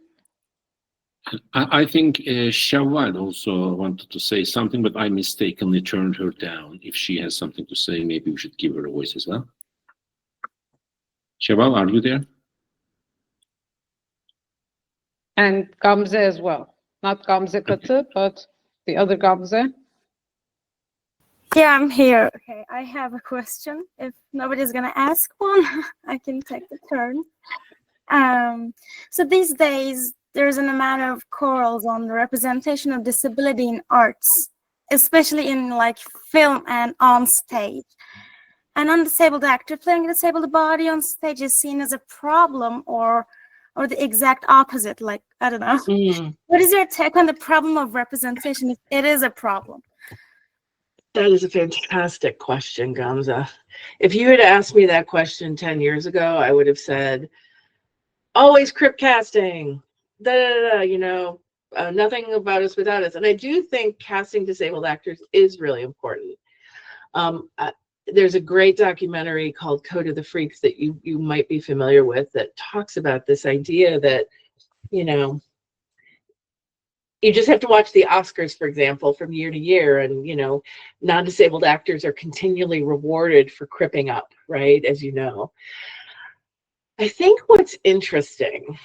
I think Shawwal also wanted to say something, but I mistakenly turned her down. If she has something to say, maybe we should give her a voice as well. Shawwal, are you there? And Gamze as well. Not Gamze Katı, but the other Gamze. Yeah, I'm here. Okay, I have a question. If nobody's gonna ask one, I can take the turn. So these days, there's an amount of quarrels on the representation of disability in arts, especially in like film and on stage. An undisabled actor playing a disabled body on stage is seen as a problem, or the exact opposite. Like, I don't know. What is your take on the problem of representation if it is a problem? That is a fantastic question, Gamza. If you had asked me that question 10 years ago, I would have said, always crip casting, you know, nothing about us without us. And I do think casting disabled actors is really important. There's a great documentary called Code of the Freaks that you might be familiar with that talks about this idea that, you know, you just have to watch the Oscars, for example, from year to year, and, you know, non-disabled actors are continually rewarded for cripping up, right? As you know. I think what's interesting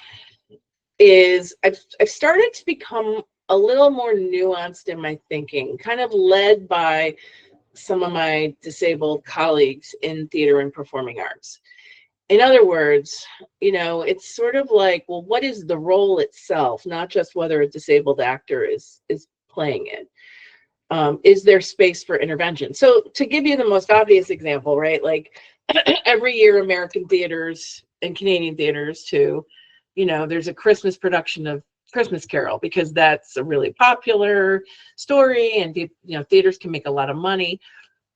is I've started to become a little more nuanced in my thinking, kind of led by some of my disabled colleagues in theater and performing arts. In other words, you know, it's sort of like, well, what is the role itself, not just whether a disabled actor is playing it. is there space for intervention? So to give you the most obvious example, right? Like every year, American theaters and Canadian theaters too, there's a Christmas production of Christmas Carol because that's a really popular story, and theaters can make a lot of money.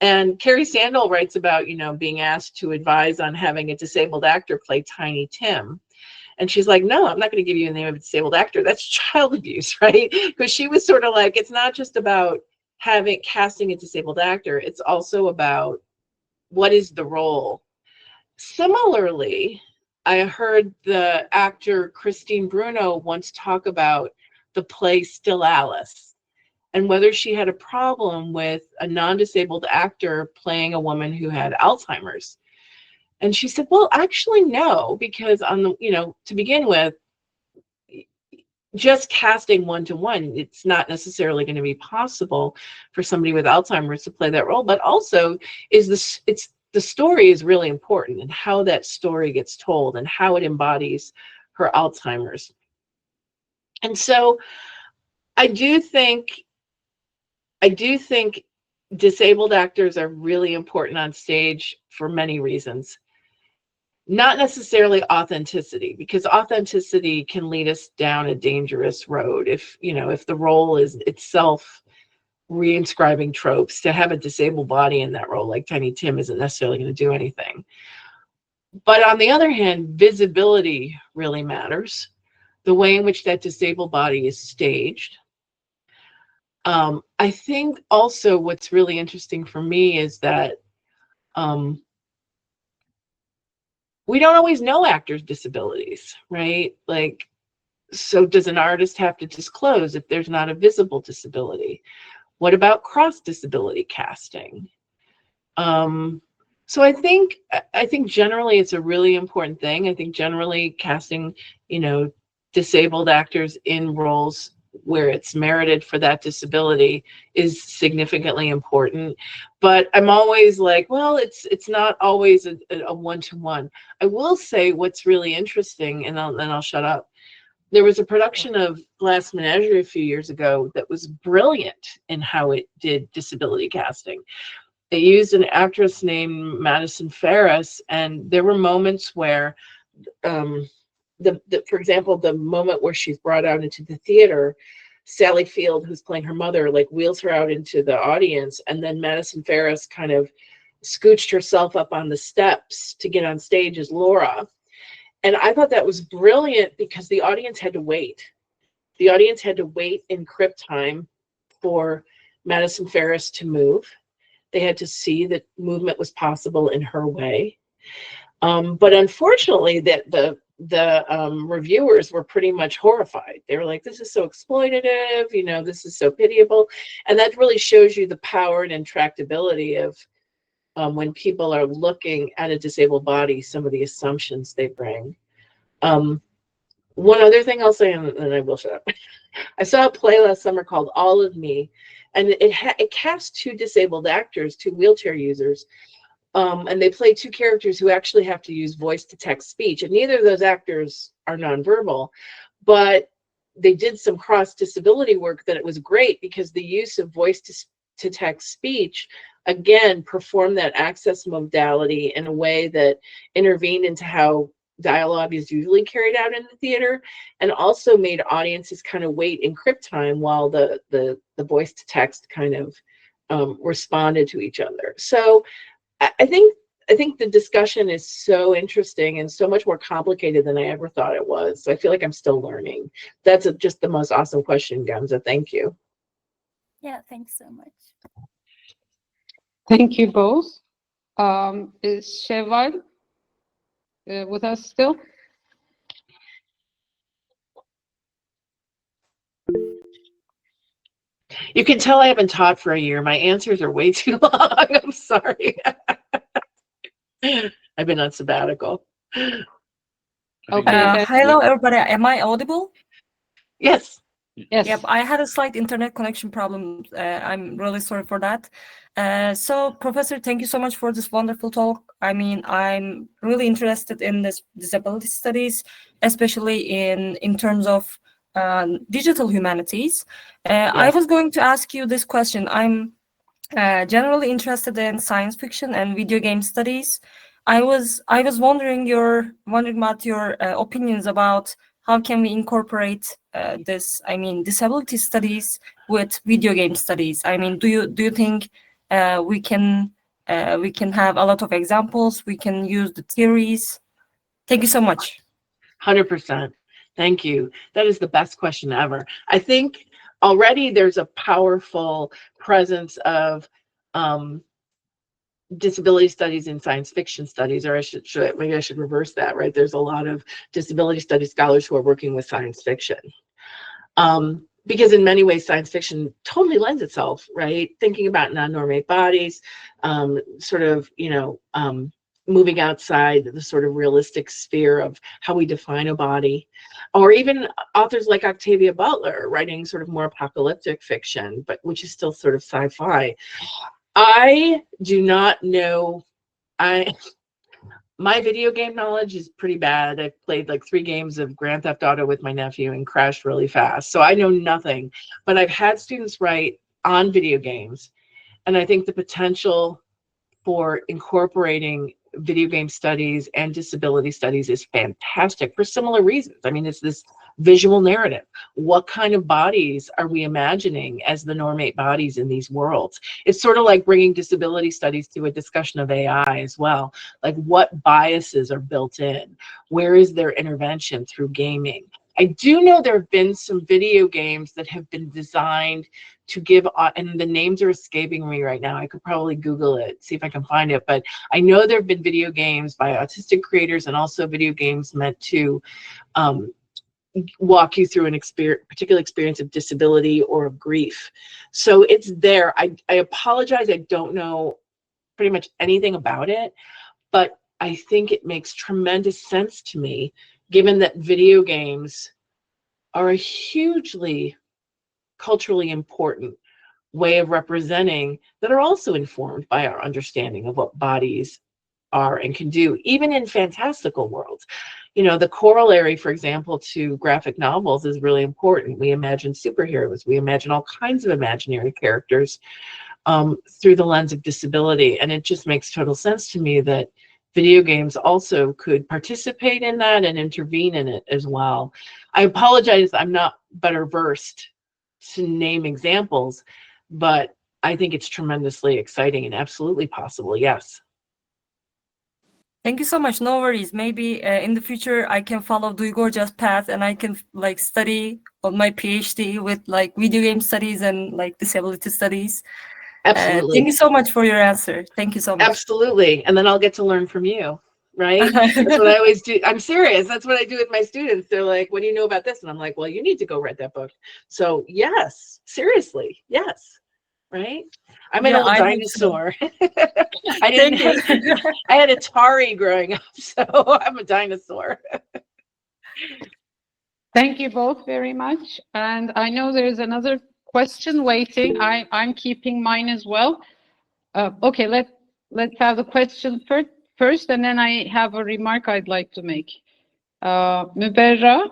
And Carrie Sandel writes about, being asked to advise on having a disabled actor play Tiny Tim. And she's like, no, I'm not going to give you the name of a disabled actor. That's child abuse, right? Because she was sort of like, it's not just about casting a disabled actor. It's also about what is the role. Similarly, I heard the actor Christine Bruno once talk about the play Still Alice and whether she had a problem with a non-disabled actor playing a woman who had Alzheimer's. And she said, well, actually, no, because to begin with, just casting one-to-one, it's not necessarily going to be possible for somebody with Alzheimer's to play that role. But also, the story is really important, and how that story gets told and how it embodies her Alzheimer's. And so I do think disabled actors are really important on stage for many reasons. Not necessarily authenticity, because authenticity can lead us down a dangerous road. If the role is itself reinscribing tropes, to have a disabled body in that role like Tiny Tim isn't necessarily going to do anything. But on the other hand, visibility really matters. The way in which that disabled body is staged. I think also what's really interesting for me is that we don't always know actors' disabilities, right? Like, so does an artist have to disclose if there's not a visible disability? What about cross-disability casting? So I think generally it's a really important thing. I think generally casting, disabled actors in roles where it's merited for that disability is significantly important. But I'm always like, well, it's not always a one-to-one. I will say what's really interesting, and then I'll shut up. There was a production of Glass Menagerie a few years ago that was brilliant in how it did disability casting. It used an actress named Madison Ferris, and there were moments where for example, the moment where she's brought out into the theater, Sally Field, who's playing her mother, like wheels her out into the audience, and then Madison Ferris kind of scooched herself up on the steps to get on stage as Laura. And I thought that was brilliant because the audience had to wait. The audience had to wait in crypt time for Madison Ferris to move. They had to see that movement was possible in her way. But unfortunately, that the reviewers were pretty much horrified. They were like, this is so exploitative, this is so pitiable. And that really shows you the power and intractability of when people are looking at a disabled body, some of the assumptions they bring. One other thing I'll say, and then I will shut up. I saw a play last summer called All of Me, and it cast two disabled actors, two wheelchair users, and they play two characters who actually have to use voice-to-text speech, and neither of those actors are nonverbal, but they did some cross-disability work that it was great because the use of voice-to-text speech, again, performed that access modality in a way that intervened into how dialogue is usually carried out in the theater, and also made audiences kind of wait in crypt time while the voice-to-text kind of responded to each other. So I think the discussion is so interesting and so much more complicated than I ever thought it was. So I feel like I'm still learning. That's just the most awesome question, Gamza. Thank you. Yeah, thanks so much. Thank you both. Is Shevval with us still? You can tell I haven't taught for a year. My answers are way too long. I'm sorry. I've been on sabbatical. Okay. Hello, everybody. Am I audible? Yes. Yes. Yep, I had a slight internet connection problem. I'm really sorry for that. So, Professor, thank you so much for this wonderful talk. I mean, I'm really interested in this disability studies, especially in terms of digital humanities. I was going to ask you this question. I'm generally interested in science fiction and video game studies. I was wondering about your opinions about how can we incorporate disability studies with video game studies. I mean, do you think we can have a lot of examples? We can use the theories. Thank you so much. 100%. Thank you. That is the best question ever. I think already there's a powerful presence of disability studies in science fiction studies, or maybe I should reverse that, right? There's a lot of disability studies scholars who are working with science fiction. Because in many ways, science fiction totally lends itself, right? Thinking about non-normate bodies, sort of, moving outside the sort of realistic sphere of how we define a body, or even authors like Octavia Butler writing sort of more apocalyptic fiction, but which is still sort of sci-fi. I do not know. My video game knowledge is pretty bad. I've played like 3 games of Grand Theft Auto with my nephew and crashed really fast. So I know nothing, but I've had students write on video games. And I think the potential for incorporating video game studies and disability studies is fantastic for similar reasons. I mean, it's this visual narrative. What kind of bodies are we imagining as the normate bodies in these worlds? It's sort of like bringing disability studies to a discussion of AI as well. Like, what biases are built in? Where is their intervention through gaming? I do know there have been some video games that have been designed to give, and the names are escaping me right now. I could probably Google it, see if I can find it. But I know there have been video games by autistic creators, and also video games meant to walk you through an particular experience of disability or of grief. So it's there. I apologize. I don't know pretty much anything about it, but I think it makes tremendous sense to me, given that video games are a hugely culturally important way of representing that are also informed by our understanding of what bodies are and can do, even in fantastical worlds. The corollary, for example, to graphic novels is really important. We imagine superheroes. We imagine all kinds of imaginary characters through the lens of disability. And it just makes total sense to me that video games also could participate in that and intervene in it as well. I apologize, I'm not better versed to name examples, but I think it's tremendously exciting and absolutely possible, yes. Thank you so much. No worries. Maybe in the future I can follow Duygorja's path and I can study on my PhD with video game studies and disability studies. Absolutely. Thank you so much for your answer. Thank you so much. Absolutely. And then I'll get to learn from you, right? That's what I always do. I'm serious. That's what I do with my students. They're like, what do you know about this? And I'm like, well, you need to go read that book. So yes, seriously, yes. Right? I'm an old dinosaur. I had Atari growing up, so I'm a dinosaur. Thank you both very much. And I know there's another question waiting. I'm keeping mine as well. Okay, let's have the question first, and then I have a remark I'd like to make. Muberra?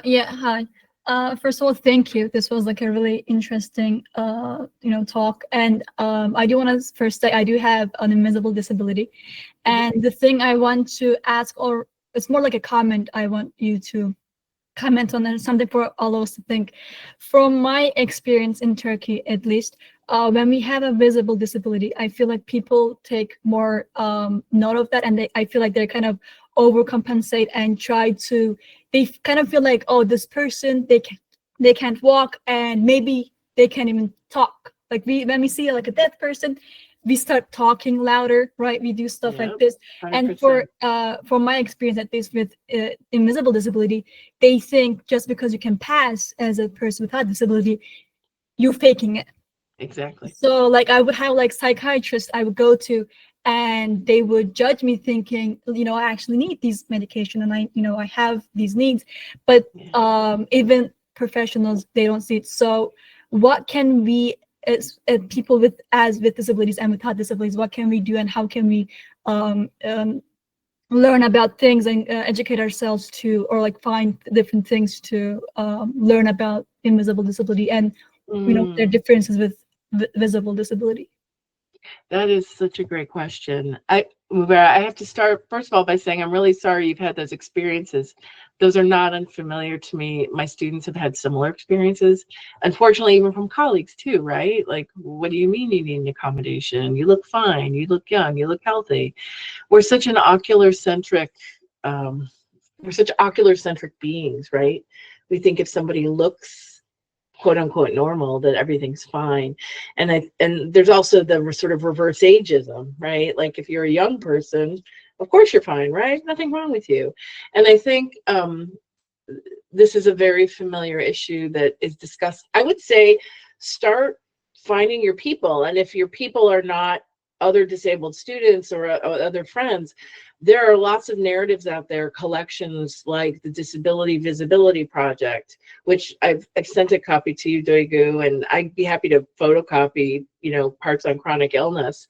Yeah, hi. First of all, thank you. This was a really interesting, talk. And I do want to first say I do have an invisible disability. And the thing I want to ask, or it's more like a comment, I want you to comment on, and something for all of us to think. From my experience in Turkey, at least, when we have a visible disability, I feel like people take more note of that, and I feel like they kind of overcompensate and they kind of feel like, oh, this person, they can't walk, and maybe they can't even talk. When we see a deaf person, we start talking louder, right? We do stuff like this. 100%. And from my experience, at least with invisible disability, they think just because you can pass as a person without disability, you're faking it. Exactly. So I would have psychiatrists I would go to, and they would judge me thinking, I actually need these medication, and I have these needs, but even professionals, they don't see it. So what can we, as people with disabilities and without disabilities, what can we do, and how can we learn about things and educate ourselves to, or like find different things to learn about invisible disability and their differences with visible disability? That is such a great question. I have to start first of all by saying I'm really sorry you've had those experiences. Those are not unfamiliar to me. My students have had similar experiences, unfortunately, even from colleagues too, right? Like, what do you mean you need an accommodation? You look fine, you look young, you look healthy. We're such an ocular-centric, we're such ocular-centric beings, right? We think if somebody looks quote unquote normal that everything's fine, and there's also the sort of reverse ageism, right? Like if you're a young person, of course you're fine, right? Nothing wrong with you. And I think this is a very familiar issue that is discussed. I would say start finding your people, and if your people are not other disabled students or other friends, there are lots of narratives out there, collections like the Disability Visibility Project, which I've sent a copy to you, Doigu, and I'd be happy to photocopy, parts on chronic illness.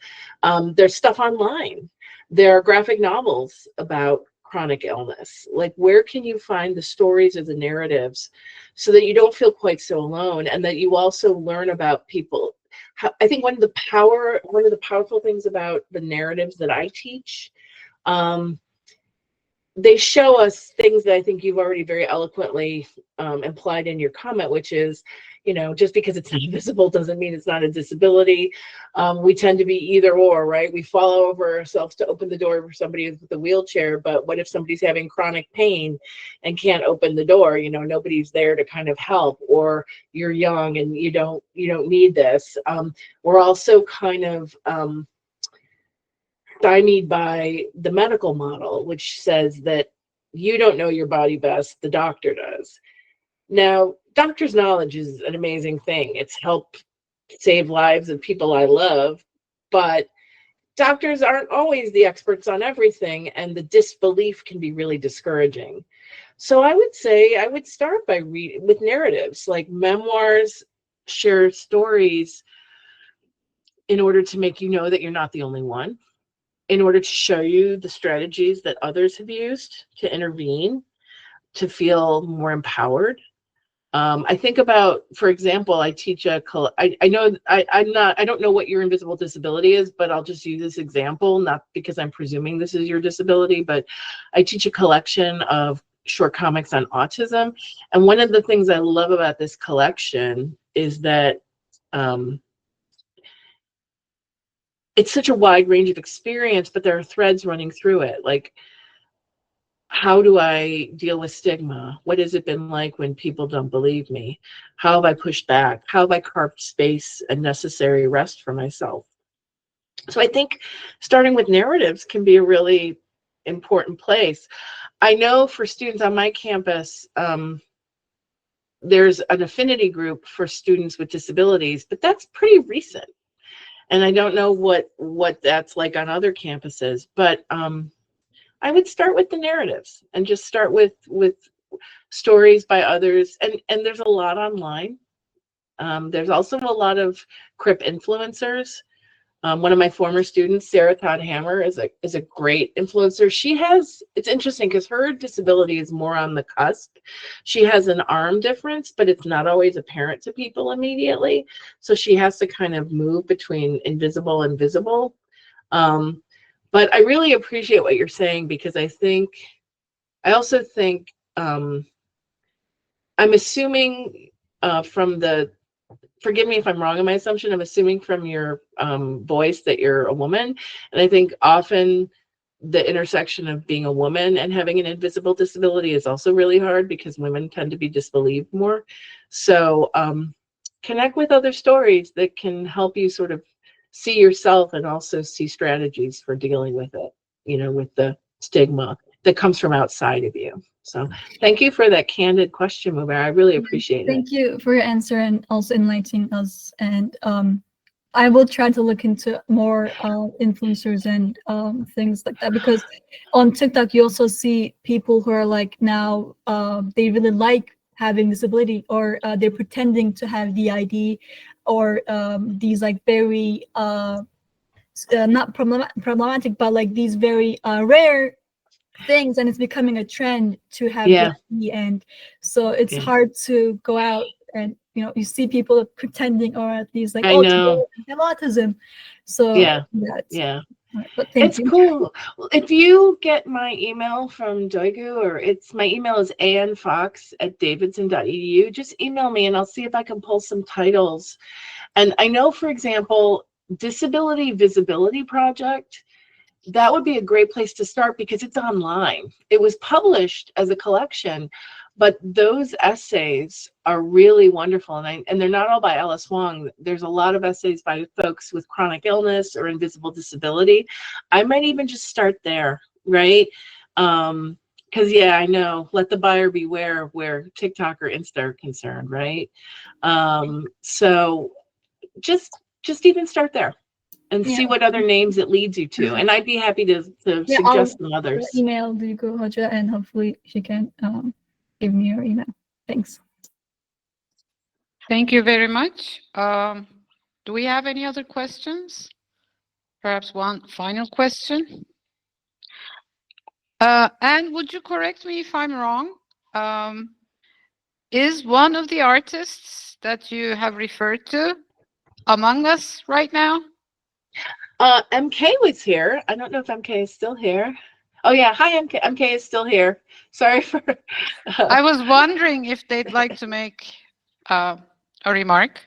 There's stuff online. There are graphic novels about chronic illness. Like, where can you find the stories or the narratives so that you don't feel quite so alone, and that you also learn about people? I think one of the powerful things about the narratives that I teach, they show us things that I think you've already very eloquently implied in your comment, which is, just because it's not visible doesn't mean it's not a disability. We tend to be either or, right? We fall over ourselves to open the door for somebody with a wheelchair, but what if somebody's having chronic pain and can't open the door? Nobody's there to kind of help, or you're young and you don't need this. We're also kind of stymied by the medical model, which says that you don't know your body best, the doctor does. Now, doctor's knowledge is an amazing thing. It's helped save lives of people I love, but doctors aren't always the experts on everything, and the disbelief can be really discouraging. So I would say I would start by reading with narratives, like memoirs, share stories, in order to make you know that you're not the only one, in order to show you the strategies that others have used to intervene, to feel more empowered. I think about, for example, I teach I don't know what your invisible disability is, but I'll just use this example, not because I'm presuming this is your disability, but I teach a collection of short comics on autism. And one of the things I love about this collection is that it's such a wide range of experience, but there are threads running through it. Like, how do I deal with stigma? What has it been like when people don't believe me? How have I pushed back? How have I carved space and necessary rest for myself? So I think starting with narratives can be a really important place. I know for students on my campus, there's an affinity group for students with disabilities, but that's pretty recent. And I don't know what that's like on other campuses, but I would start with the narratives and just start with stories by others. And there's a lot online. There's also a lot of CRIP influencers. One of my former students, Sarah Todd Hammer, is a great influencer. It's interesting because her disability is more on the cusp. She has an arm difference, but it's not always apparent to people immediately. So she has to kind of move between invisible and visible. But I really appreciate what you're saying, because I also think I'm assuming forgive me if I'm wrong in my assumption, I'm assuming from your voice that you're a woman. And I think often the intersection of being a woman and having an invisible disability is also really hard, because women tend to be disbelieved more. So connect with other stories that can help you sort of see yourself and also see strategies for dealing with it, with the stigma that comes from outside of you. So thank you for that candid question, Mubarak. I really appreciate it. Thank you for your answer and also enlightening us. And I will try to look into more influencers and things like that, because on TikTok you also see people who are like, now they really like having disability, or they're pretending to have DID, or these like very not problematic, but like these very rare things, and it's becoming a trend to have Yeah. DID, and so it's Yeah. hard to go out and you see people pretending, or at least like, I oh, know. today I have autism. So Yeah. that's Yeah. but thank It's you. cool. If you get my email from Doigu, or my email is anfox@davidson.edu, just email me and I'll see if I can pull some titles. And I know, for example, Disability Visibility Project, that would be a great place to start because it's online. It was published as a collection, but those essays are really wonderful. And they're not all by Alice Wong. There's a lot of essays by folks with chronic illness or invisible disability. I might even just start there, right? Because yeah, I know, let the buyer beware where TikTok or Insta are concerned, right? So just even start there and see what other names it leads you to. And I'd be happy to Yeah, suggest some others. I'll email Duygu Hoca, and hopefully she can give me your email. Thanks. Thank you very much. Do we have any other questions? Perhaps one final question. And would you correct me if I'm wrong? Is one of the artists that you have referred to among us right now? MK was here. I don't know if MK is still here. Oh yeah, hi MK. MK is still here. Sorry for. I was wondering if they'd like to make a remark.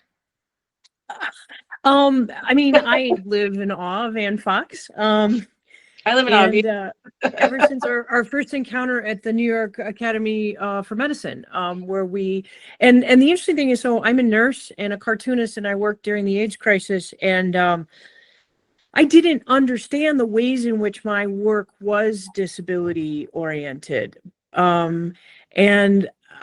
I mean, I live in awe of Ann Fox. I live in awe of you. And ever since our first encounter at the New York Academy for Medicine, where we and the interesting thing is, so I'm a nurse and a cartoonist, and I worked during the AIDS crisis, and I didn't understand the ways in which my work was disability oriented. And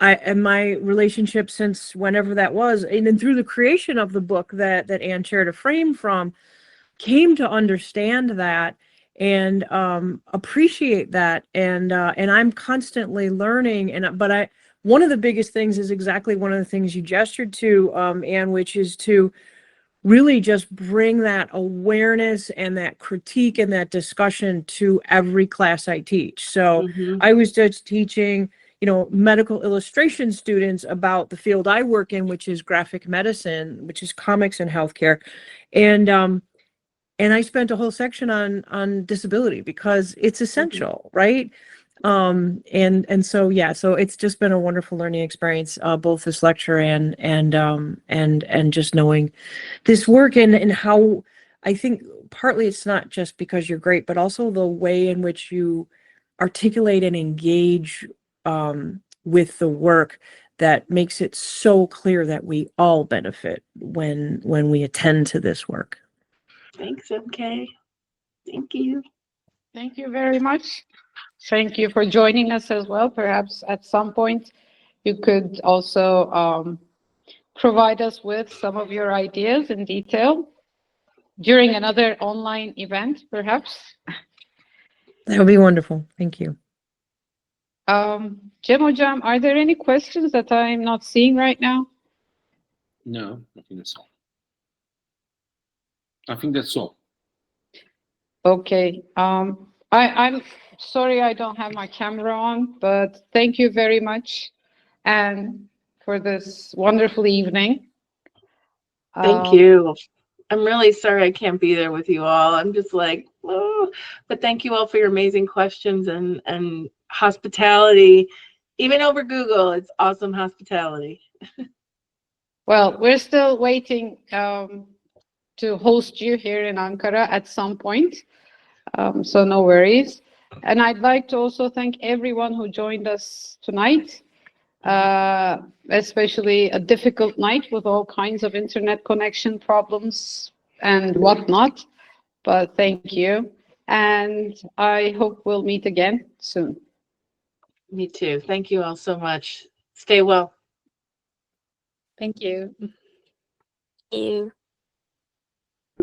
my relationship since whenever that was, and then through the creation of the book that Ann shared a frame from, came to understand that and appreciate that. And I'm constantly learning. But one of the biggest things is exactly one of the things you gestured to, Ann, which is to really just bring that awareness and that critique and that discussion to every class I teach. So I was just teaching, medical illustration students about the field I work in, which is graphic medicine, which is comics and healthcare. And I spent a whole section on disability because it's essential, right? And so yeah, so it's just been a wonderful learning experience, both this lecture and just knowing this work and how I think partly it's not just because you're great, but also the way in which you articulate and engage with the work that makes it so clear that we all benefit when we attend to this work. Thanks, MK. Thank you. Thank you very much. Thank you for joining us as well. Perhaps at some point you could also provide us with some of your ideas in detail during another online event, perhaps. That would be wonderful. Thank you. Cem Hocam, are there any questions that I'm not seeing right now? No, I think that's all. I think that's all. Okay. I'm sorry I don't have my camera on, but thank you very much, and for this wonderful evening. Thank you. I'm really sorry I can't be there with you all. I'm just like, oh, but thank you all for your amazing questions and hospitality. Even over Google, it's awesome hospitality. Well, we're still waiting to host you here in Ankara at some point, so no worries. And I'd like to also thank everyone who joined us tonight, especially a difficult night with all kinds of internet connection problems and whatnot. But thank you. And I hope we'll meet again soon. Me too. Thank you all so much. Stay well. Thank you. You.